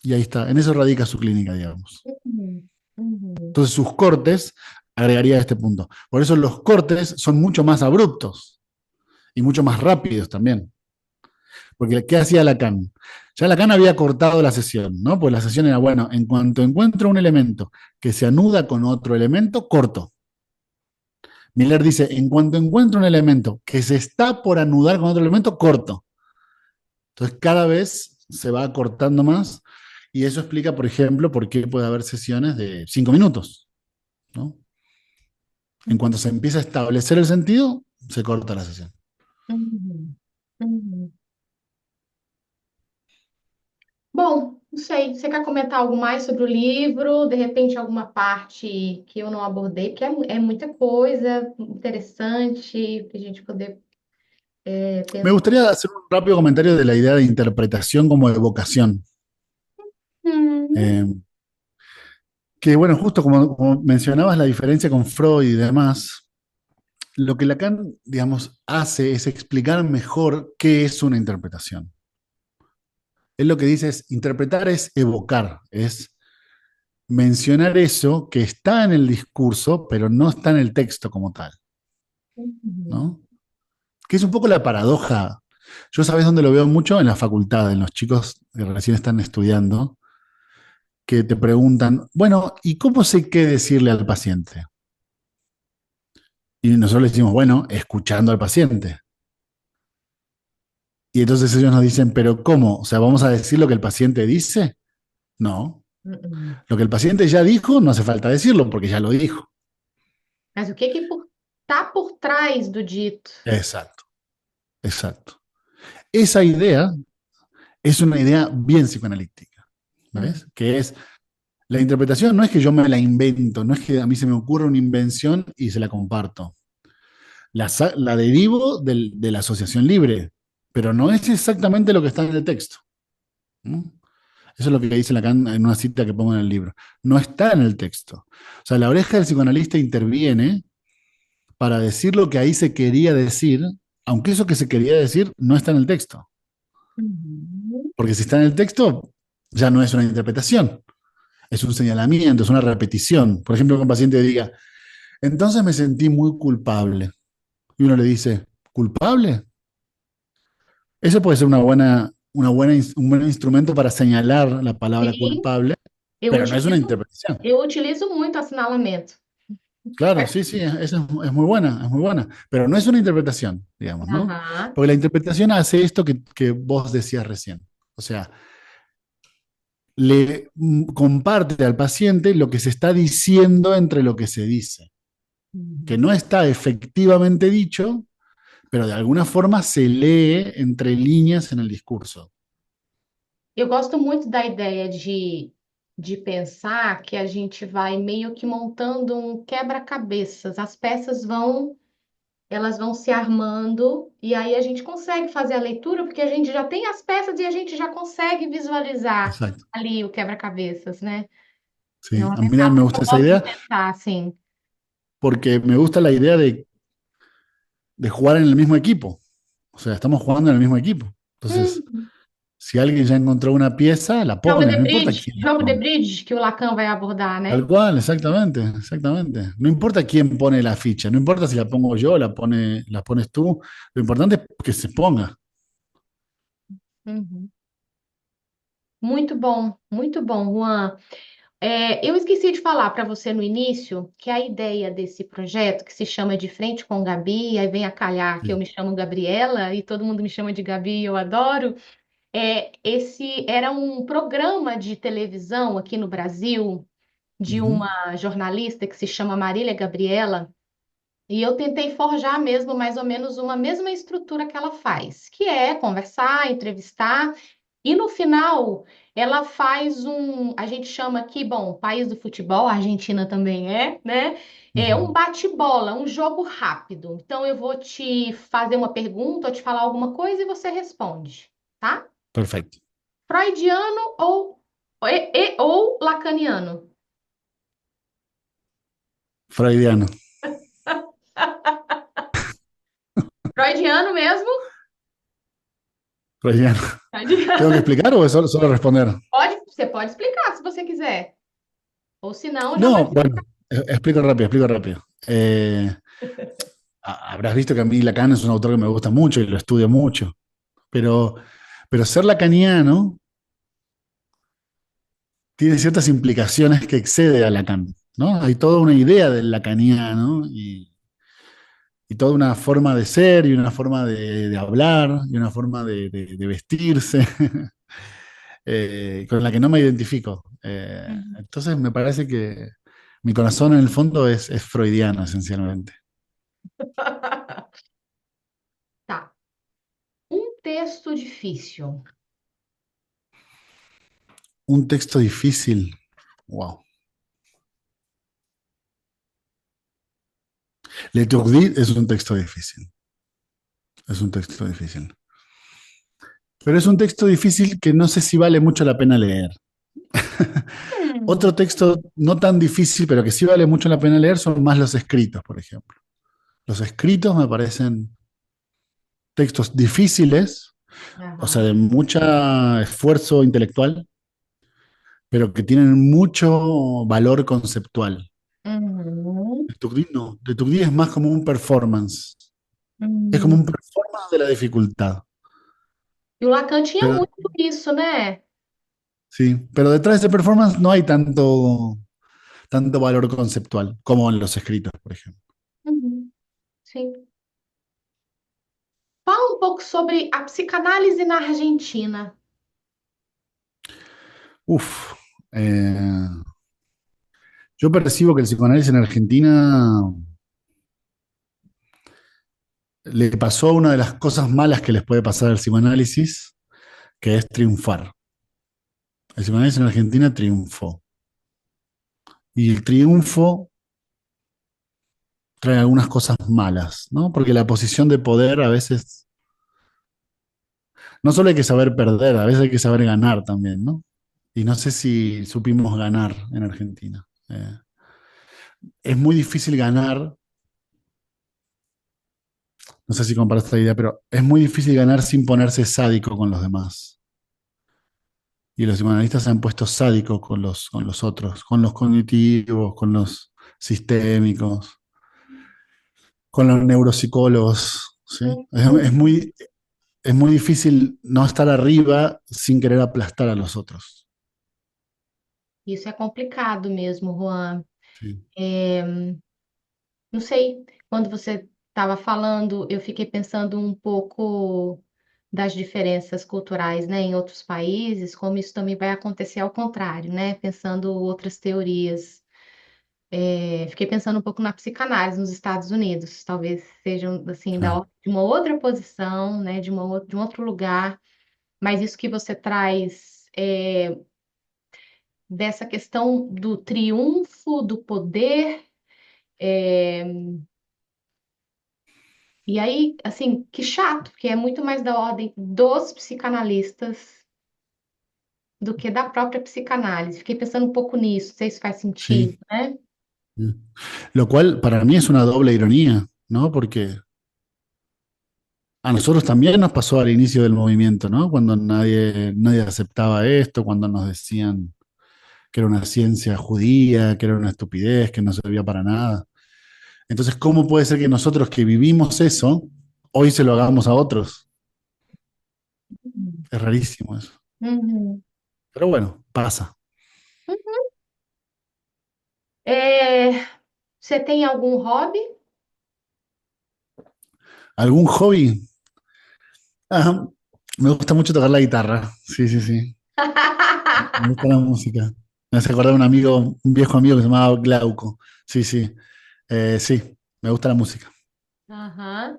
Y ahí está, en eso radica su clínica, digamos. Uhum, uhum. Entonces sus cortes, agregaría este punto. Por eso los cortes son mucho más abruptos y mucho más rápidos también. Porque ¿qué hacía Lacan? Ya Lacan había cortado la sesión, ¿no? Pues la sesión era, bueno, en cuanto encuentro un elemento que se anuda con otro elemento, corto. Miller dice, en cuanto encuentro un elemento que se está por anudar con otro elemento, corto. Entonces cada vez se va acortando más y eso explica, por ejemplo, por qué puede haber sesiones de 5 minutos, ¿no? En cuanto se empieza a establecer el sentido, se corta la sesión. Uhum, uhum. Bom, não sei. Você quer comentar algo mais sobre o livro? De repente, alguma parte que eu não abordei, porque é muita coisa interessante para a gente poder Me pensar. gustaría hacer un rápido comentario de la idea de interpretación como evocación. Hum, Eh, que bueno, justo como mencionabas la diferencia con Freud y demás, lo que Lacan, digamos, hace es explicar mejor qué es una interpretación. Él lo que dice es, interpretar es evocar, es mencionar eso que está en el discurso, pero no está en el texto como tal, uhum. ¿no? Que es un poco la paradoja. Yo sabes dónde lo veo mucho en la facultad, en los chicos que recién están estudiando, que te preguntan, bueno, ¿y cómo sé qué decirle al paciente? Y nosotros le decimos, bueno, escuchando al paciente. Y entonces ellos nos dicen, pero ¿cómo? O sea, ¿vamos a decir lo que el paciente dice? No. Uhum. Lo que el paciente ya dijo, no hace falta decirlo porque ya lo dijo. Mas o que que tá por trás do dito? Exacto, exacto. Esa idea es una idea bien psicoanalítica, Hum, ¿ves? Que es, la interpretación no es que yo me la invento, no es que a mí se me ocurra una invención y se la comparto. La derivo de la asociación libre, pero no es exactamente lo que está en el texto, ¿no? Eso es lo que dice Lacan en una cita que pongo en el libro. No está en el texto. O sea, la oreja del psicoanalista interviene para decir lo que ahí se quería decir, aunque eso que se quería decir no está en el texto. uhum. Porque si está en el texto, ya no es una interpretación, es un señalamiento, es una repetición. Por ejemplo, que un paciente diga, entonces me sentí muy culpable. Y uno le dice, ¿culpable? Eso puede ser un buen instrumento para señalar la palabra Sim, culpable, eu pero no es una utilizo, interpretación. eu utilizo muito assinalamento. Claro, sí, sí, esa es muy buena, pero no es una interpretación, digamos, ¿no? Aham. Porque la interpretación hace esto que vos decías recién. O sea, le comparte al paciente lo que se está diciendo entre lo que se dice, que Uhum. no está efectivamente dicho, pero de alguna forma se lee entre líneas en el discurso. Eu gosto muito da ideia de pensar que a gente vai meio que montando um quebra-cabeças. As peças elas vão se armando e aí a gente consegue fazer a leitura porque a gente já tem as peças e a gente já consegue visualizar Exacto. ali o quebra-cabeças, né? É Sí, uma a mí también me metáfora que gusta eu esa gosto de idea pensar assim. porque me gusta la idea de jugar en el mismo equipo. O sea, estamos jugando en el mismo equipo. Entonces, Hum, si alguien ya encontró una pieza, la pone, no importa quién la jogo de pone. bridge que o Lacan vai abordar, né? Tal cual, exactamente, exactamente. No importa quién pone la ficha, no importa si la pongo yo, la pones tú, lo importante es que se ponga. Uhum. Muito bom, Juan. Eu esqueci de falar para você no início que a ideia desse projeto, que se chama De Frente com Gabi, aí vem a calhar que eu Sí. me chamo Gabriela e todo mundo me chama de Gabi e eu adoro. Esse era um programa de televisão aqui no Brasil de Ujú. uma jornalista que se chama Marília Gabriela, e eu tentei forjar mesmo mais ou menos uma mesma estrutura que ela faz, que é conversar, entrevistar e no final, ela faz a gente chama aqui, bom, país do futebol, a Argentina também é, né? É Ujú. um bate-bola, um jogo rápido. Então eu vou te fazer uma pergunta, ou te falar alguma coisa e você responde, tá? Perfecto. Freudiano ou lacaniano? Freudiano. Freudiano mesmo? Freudiano. ¿Tengo que Freudiano. explicar o es solo responder? Você pode explicar se você quiser. Ou se não, já vai. No, bueno, explico rápido, explico rápido. Habrás visto que a mí Lacan es un autor que me gusta mucho y lo estudio mucho, pero, pero ser lacaniano tiene ciertas implicaciones que excede a Lacan, ¿no? Hay toda una idea del lacaniano y toda una forma de ser y una forma de hablar y una forma de vestirse con la que no me identifico. Uhum. Entonces me parece que mi corazón en el fondo es freudiano esencialmente. Tá. Um texto difícil. Un texto difícil, wow. L'Étourdi es un texto difícil, es un texto difícil. Pero es un texto difícil que no sé si vale mucho la pena leer. Hum. Otro texto no tan difícil, pero que sí vale mucho la pena leer, son más los escritos, por ejemplo. Los escritos me parecen textos difíciles, o sea, de Aham. mucho esfuerzo intelectual, pero que tienen mucho valor conceptual. Uhum. De Turdí es más como un performance, es como Uhum. un performance de la dificultad. E o Lacan tinha Pero, muito isso, né? sí, pero detrás de ese performance no hay tanto valor conceptual como en los escritos, por ejemplo. Uhum. Sim. Fala um pouco sobre a psicanálise na Argentina. Uf, yo percibo que el psicoanálisis en Argentina le pasó una de las cosas malas que les puede pasar al psicoanálisis, que es triunfar. El psicoanálisis en Argentina triunfó. Y el triunfo trae algunas cosas malas, ¿no? Porque la posición de poder a veces, no solo hay que saber perder, a veces hay que saber ganar también, ¿no? Y no sé si supimos ganar en Argentina. Es muy difícil ganar, no sé si comparto esta idea, pero es muy difícil ganar sin ponerse sádico con los demás. Y los psicoanalistas se han puesto sádicos con los otros, con los cognitivos, con los sistémicos, con los neuropsicólogos. ¿Sí? Uhum. Es muy difícil no estar arriba sin querer aplastar a los otros. Isso é complicado mesmo, Juan. Sí, É, não sei, quando você estava falando, eu fiquei pensando um pouco das diferenças culturais, né, em outros países, como isso também vai acontecer ao contrário, né? Pensando outras teorias. Fiquei pensando um pouco na psicanálise nos Estados Unidos, talvez sejam assim claro. de uma outra posição, né, de um outro lugar, mas isso que você traz dessa questão do triunfo, do poder, é, e aí, assim, que chato, porque é muito mais da ordem dos psicanalistas do que da própria psicanálise. Fiquei pensando um pouco nisso, não sei se faz sentido, Sí. né? Lo cual para mí es una doble ironía, ¿no? Porque a nosotros también nos pasó al inicio del movimiento, ¿no? Cuando nadie aceptaba esto, cuando nos decían que era una ciencia judía, que era una estupidez, que no servía para nada. Entonces, ¿cómo puede ser que nosotros que vivimos eso, hoy se lo hagamos a otros? Es rarísimo eso. Uhum. Pero bueno, pasa. É, você tem algum hobby? ¿Algún hobby? Ah, me gusta mucho tocar la guitarra. Sí, sí, sí. Me gusta la música. Me hace acordar un viejo amigo que se llamaba Glauco. Sí, sí. Sí, me gusta la música. Aham.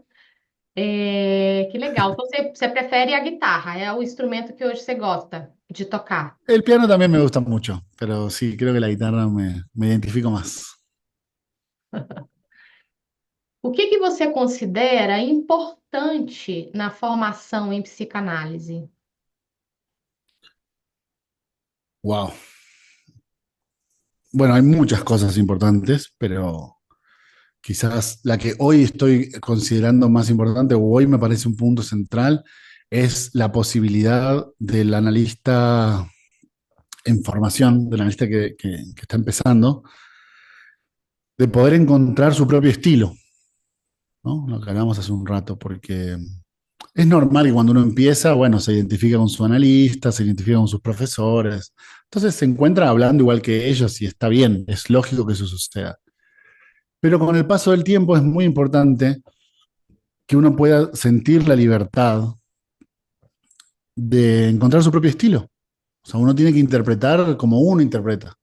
Que legal. Então você prefere a guitarra, é o instrumento que hoje você gosta de tocar. El piano también me gusta mucho, pero sí, creo que la guitarra me identifico más. O que que você considera importante na formação em psicanálise? Wow. Bueno, hay muchas cosas importantes, pero quizás la que hoy estoy considerando más importante, o hoy me parece un punto central, es la posibilidad del analista en formación, del analista que está empezando, de poder encontrar su propio estilo, ¿no? Lo que hablamos hace un rato, porque es normal que cuando uno empieza, bueno, se identifica con su analista, se identifica con sus profesores, Entonces se encuentra hablando igual que ellos y está bien, es lógico que eso suceda. Pero con el paso del tiempo es muy importante que uno pueda sentir la libertad de encontrar su propio estilo. O sea, uno tiene que interpretar como uno interpreta.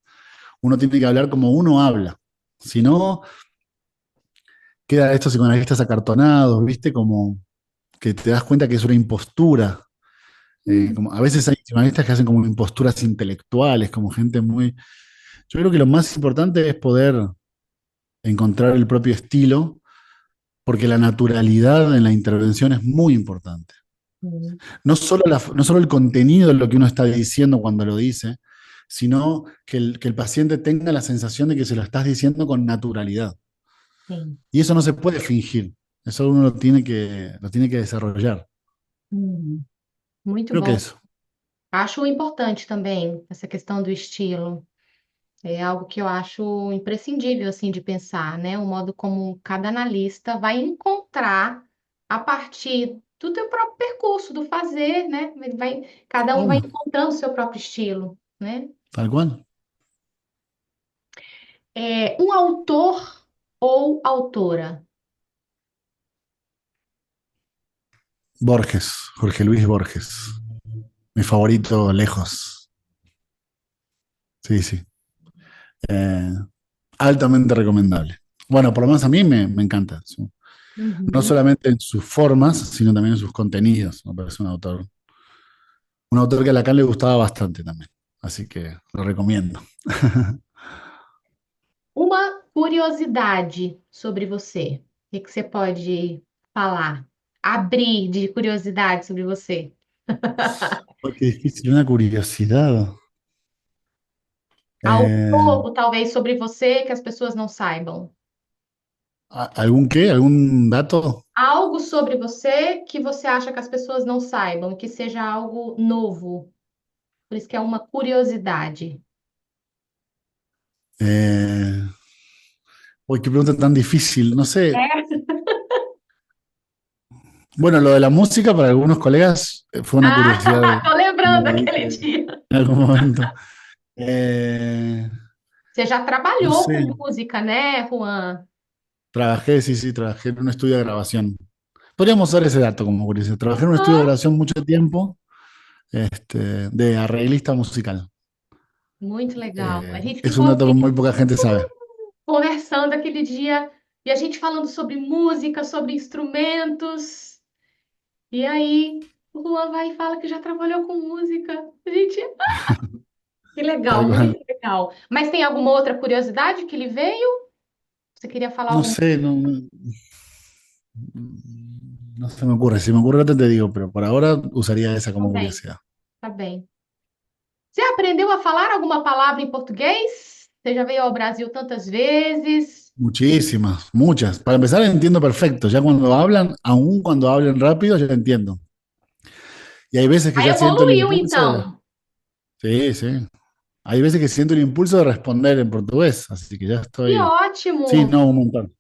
Uno tiene que hablar como uno habla. Si no, queda estos psicoanalistas acartonados, ¿viste? Como que te das cuenta que es una impostura. Hum, Como, a veces hay psicoanalistas que hacen como imposturas intelectuales, como gente muy... Yo creo que lo más importante es poder encontrar el propio estilo, porque la naturalidad en la intervención es muy importante. hum, No solo el contenido de lo que uno está diciendo cuando lo dice, sino que el paciente tenga la sensación de que se lo estás diciendo con naturalidad. sim. Y eso no se puede fingir, eso uno lo tiene que desarrollar. Uhum. Muito Creo que bom. eso. Acho importante também essa questão do estilo. É algo que eu acho imprescindível assim de pensar, né? O modo como cada analista vai encontrar a partir do teu próprio percurso, do fazer, né? Cada um vai Obvio, encontrando o seu próprio estilo, né? tal cual. É, um autor ou autora? Borges, Jorge Luis Borges, mi favorito lejos. Sí, sí. Eh, Altamente recomendable. Bueno, por lo menos a mí me encanta. No Uhum. solamente en sus formas, sino también en sus contenidos. Me parece un autor que a Lacan le gustaba bastante también. Así que lo recomiendo. Uma curiosidade sobre você. O que que você pode falar? Abrir de curiosidade sobre você. Uy, qué difícil, una curiosidad. Algo Eh, novo, talvez, sobre você que as pessoas não saibam. ¿Algún qué? ¿Algún dato? Algo sobre você que você acha que as pessoas não saibam, que seja algo novo. Por isso que é uma curiosidade. Eh, Uy, qué pregunta tan difícil. No sé. É. Bueno, lo de la música para algunos colegas fue una Ah, curiosidad tô que me lembrando daquele dedique dia. en algún momento. Eh, Você já no trabalhou com sé. música, né, Juan? Trabajé, sí, sí, trabajé en un estudio de grabación. Podríamos usar ese dato como curiosidad. Trabajé en un estudio de Ah, grabación mucho tiempo, de arreglista musical. muito legal. A gente Es ficou un dato que aqui muy poca gente sabe. conversando aquele dia e a gente falando sobre música, sobre instrumentos. E aí, o Juan vai e fala que já trabalhou com música. A gente, que Tal legal, cual. muito legal. Mas tem alguma outra curiosidade que lhe veio? Você queria falar No alguma? sé, no se me ocurre. Si me ocurre otra te digo, pero por ahora usaría esa Tá como bem, curiosidad. tá bem. Você aprendeu a falar alguma palavra em português? Você já veio ao Brasil tantas vezes? Muchísimas, muchas. Para empezar, entiendo perfecto. Ya cuando hablan, aun cuando hablen rápido, yo entiendo. Y hay veces que Aí ya siento el evoluiu, impulso de... então. Sí, sí. Hay veces que siento el impulso de responder en portugués, así que ya Que estoy... Sí, ótimo! no, un montón.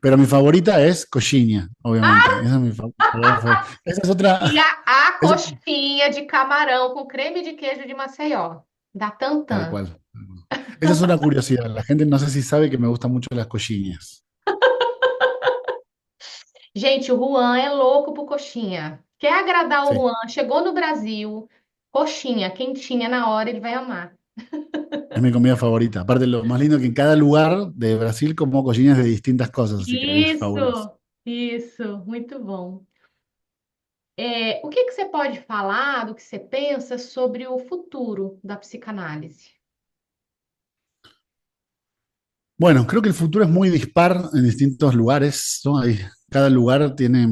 Pero mi favorita es coxinha, obviamente. Ah, Esa es mi palabra favorita. Esa es otra... e a esa- coxinha de camarão com creme de queijo de Maceió, da Tal Tantan. cual. Esa es una curiosidad. La gente no sé si sabe que me gustan mucho las coxinhas. Gente, o Juan é louco por coxinha. Quer agradar o Sí, Juan? Chegou no Brasil, coxinha, quentinha na hora, ele vai amar. es mi comida favorita. Aparte, lo más lindo que en cada lugar de Brasil como coxinhas de distintas cosas, así que es fabuloso. Isso, muito bom. É, o que que você pode falar do que você pensa sobre o futuro da psicanálise? Bueno, creo que el futuro es muy dispar en distintos lugares, ¿no? Cada lugar tiene,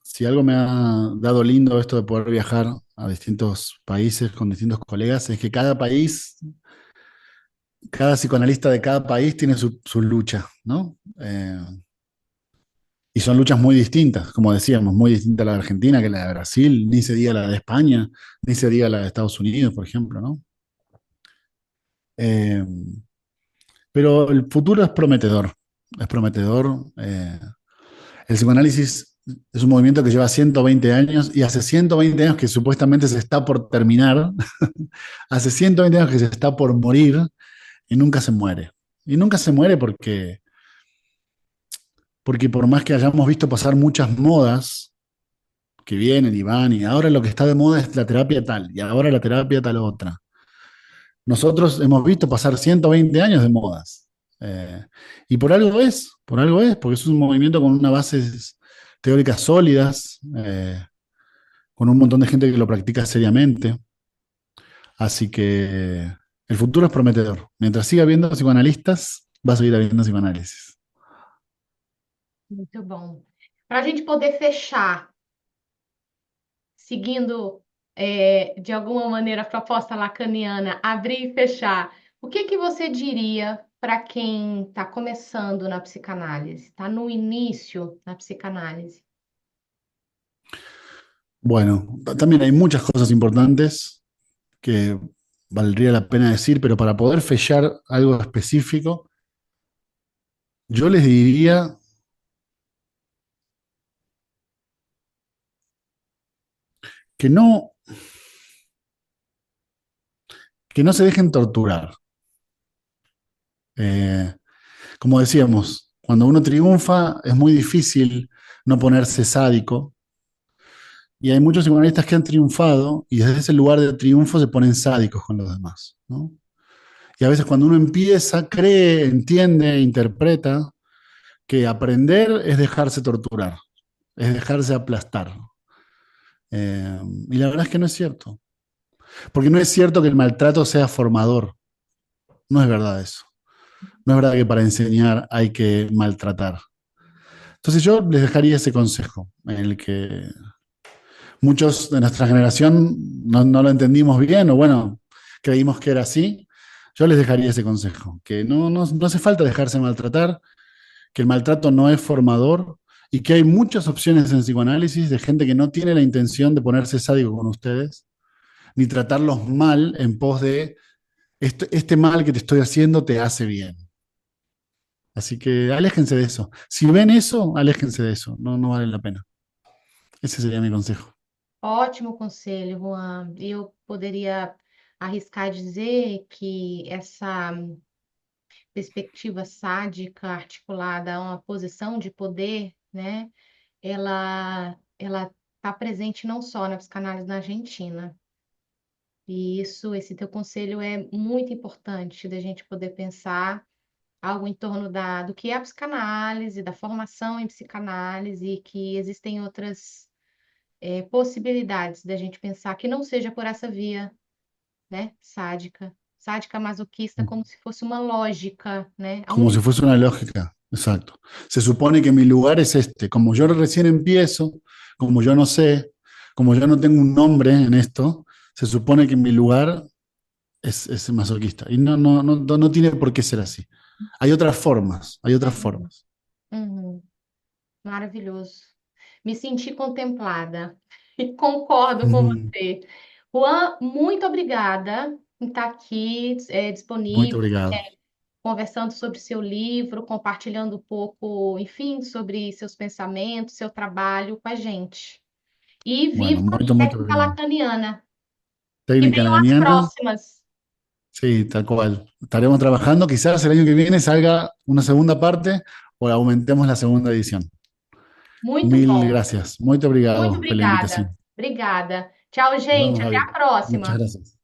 si algo me ha dado lindo esto de poder viajar a distintos países con distintos colegas, es que cada país, cada psicoanalista de cada país tiene su lucha, ¿no? Y son luchas muy distintas, como decíamos, muy distinta la de Argentina que la de Brasil, ni se diga la de España, ni se diga la de Estados Unidos, por ejemplo, ¿no? Eh, pero el futuro es prometedor, es prometedor. El psicoanálisis es un movimiento que lleva 120 años y hace 120 años que supuestamente se está por terminar, hace 120 años que se está por morir y nunca se muere. Y nunca se muere porque por más que hayamos visto pasar muchas modas que vienen y van, y ahora lo que está de moda es la terapia tal, y ahora la terapia tal otra. Nosotros hemos visto pasar 120 años de modas. Eh, y por algo es, porque es un movimiento con unas bases teóricas sólidas, con un montón de gente que lo practica seriamente. Así que el futuro es prometedor. Mientras siga habiendo psicoanalistas, va a seguir habiendo psicoanálisis. Muito bom. Para a gente poder fechar, seguindo de alguma maneira a proposta lacaniana, abrir e fechar, o que que você diria para quem está começando na psicanálise, está no início na psicanálise? Bueno, también hay muchas cosas importantes que valdría la pena decir, pero para poder fechar algo específico, yo les diría que que no se dejen torturar. Eh, Como decíamos, cuando uno triunfa es muy difícil no ponerse sádico. Y hay muchos psicoanalistas que han triunfado y desde ese lugar de triunfo se ponen sádicos con los demás, ¿no? Y a veces cuando uno empieza, cree, entiende, interpreta que aprender es dejarse torturar, es dejarse aplastar. Y la verdad es que no es cierto. Porque no es cierto que el maltrato sea formador. No es verdad eso. No es verdad que para enseñar hay que maltratar. Entonces yo les dejaría ese consejo, en el que muchos de nuestra generación no lo entendimos bien o bueno, creímos que era así. Yo les dejaría ese consejo, que no hace falta dejarse maltratar, que el maltrato no es formador y que hay muchas opciones en psicoanálisis de gente que no tiene la intención de ponerse sádico con ustedes, ni tratarlos mal en pos de este mal que te estoy haciendo te hace bien. Así que aléjense de eso. Si ven eso, aléjense de eso. No vale la pena. Ese sería mi consejo. Ótimo conselho, Juan. Eu poderia arriscar dizer que essa perspectiva sádica articulada a uma posição de poder, né? Ela está presente não só na psicanálise na Argentina. E isso, esse teu conselho é muito importante da gente poder pensar algo em torno do que é a psicanálise, da formação em psicanálise, e que existem outras possibilidades da gente pensar que não seja por essa via, né, sádica. Sádica masoquista, como se fosse uma lógica, né? A Como única. si fuese una lógica, exacto. Se supone que mi lugar es este. Como yo recién empiezo, como yo no sé, como yo no tengo un nombre en esto, se supone que mi lugar es masoquista. Y no tiene por qué ser así. Hay otras formas, hay otras Uhum, formas. uhum. Maravilhoso. Me senti contemplada e concordo com Ujú. você. Juan, muito obrigada por estar aqui, Muy disponível, obrigado. conversando sobre seu livro, compartilhando um pouco, enfim, sobre seus pensamentos, seu trabalho com a gente. E Bueno, viva a muy técnica obrigado. lacaniana. Que Técnica venham as Naniana, próximas. sí, tal cual. Estaremos trabajando. Quizás el año que viene salga una segunda parte o aumentemos la segunda edición. Muito Mil bom. gracias. Muy Muito obrigado por la obrigada. invitación. Obrigada. Tchau, Nos gente. vemos, Até Gaby. a Muchas próxima. gracias.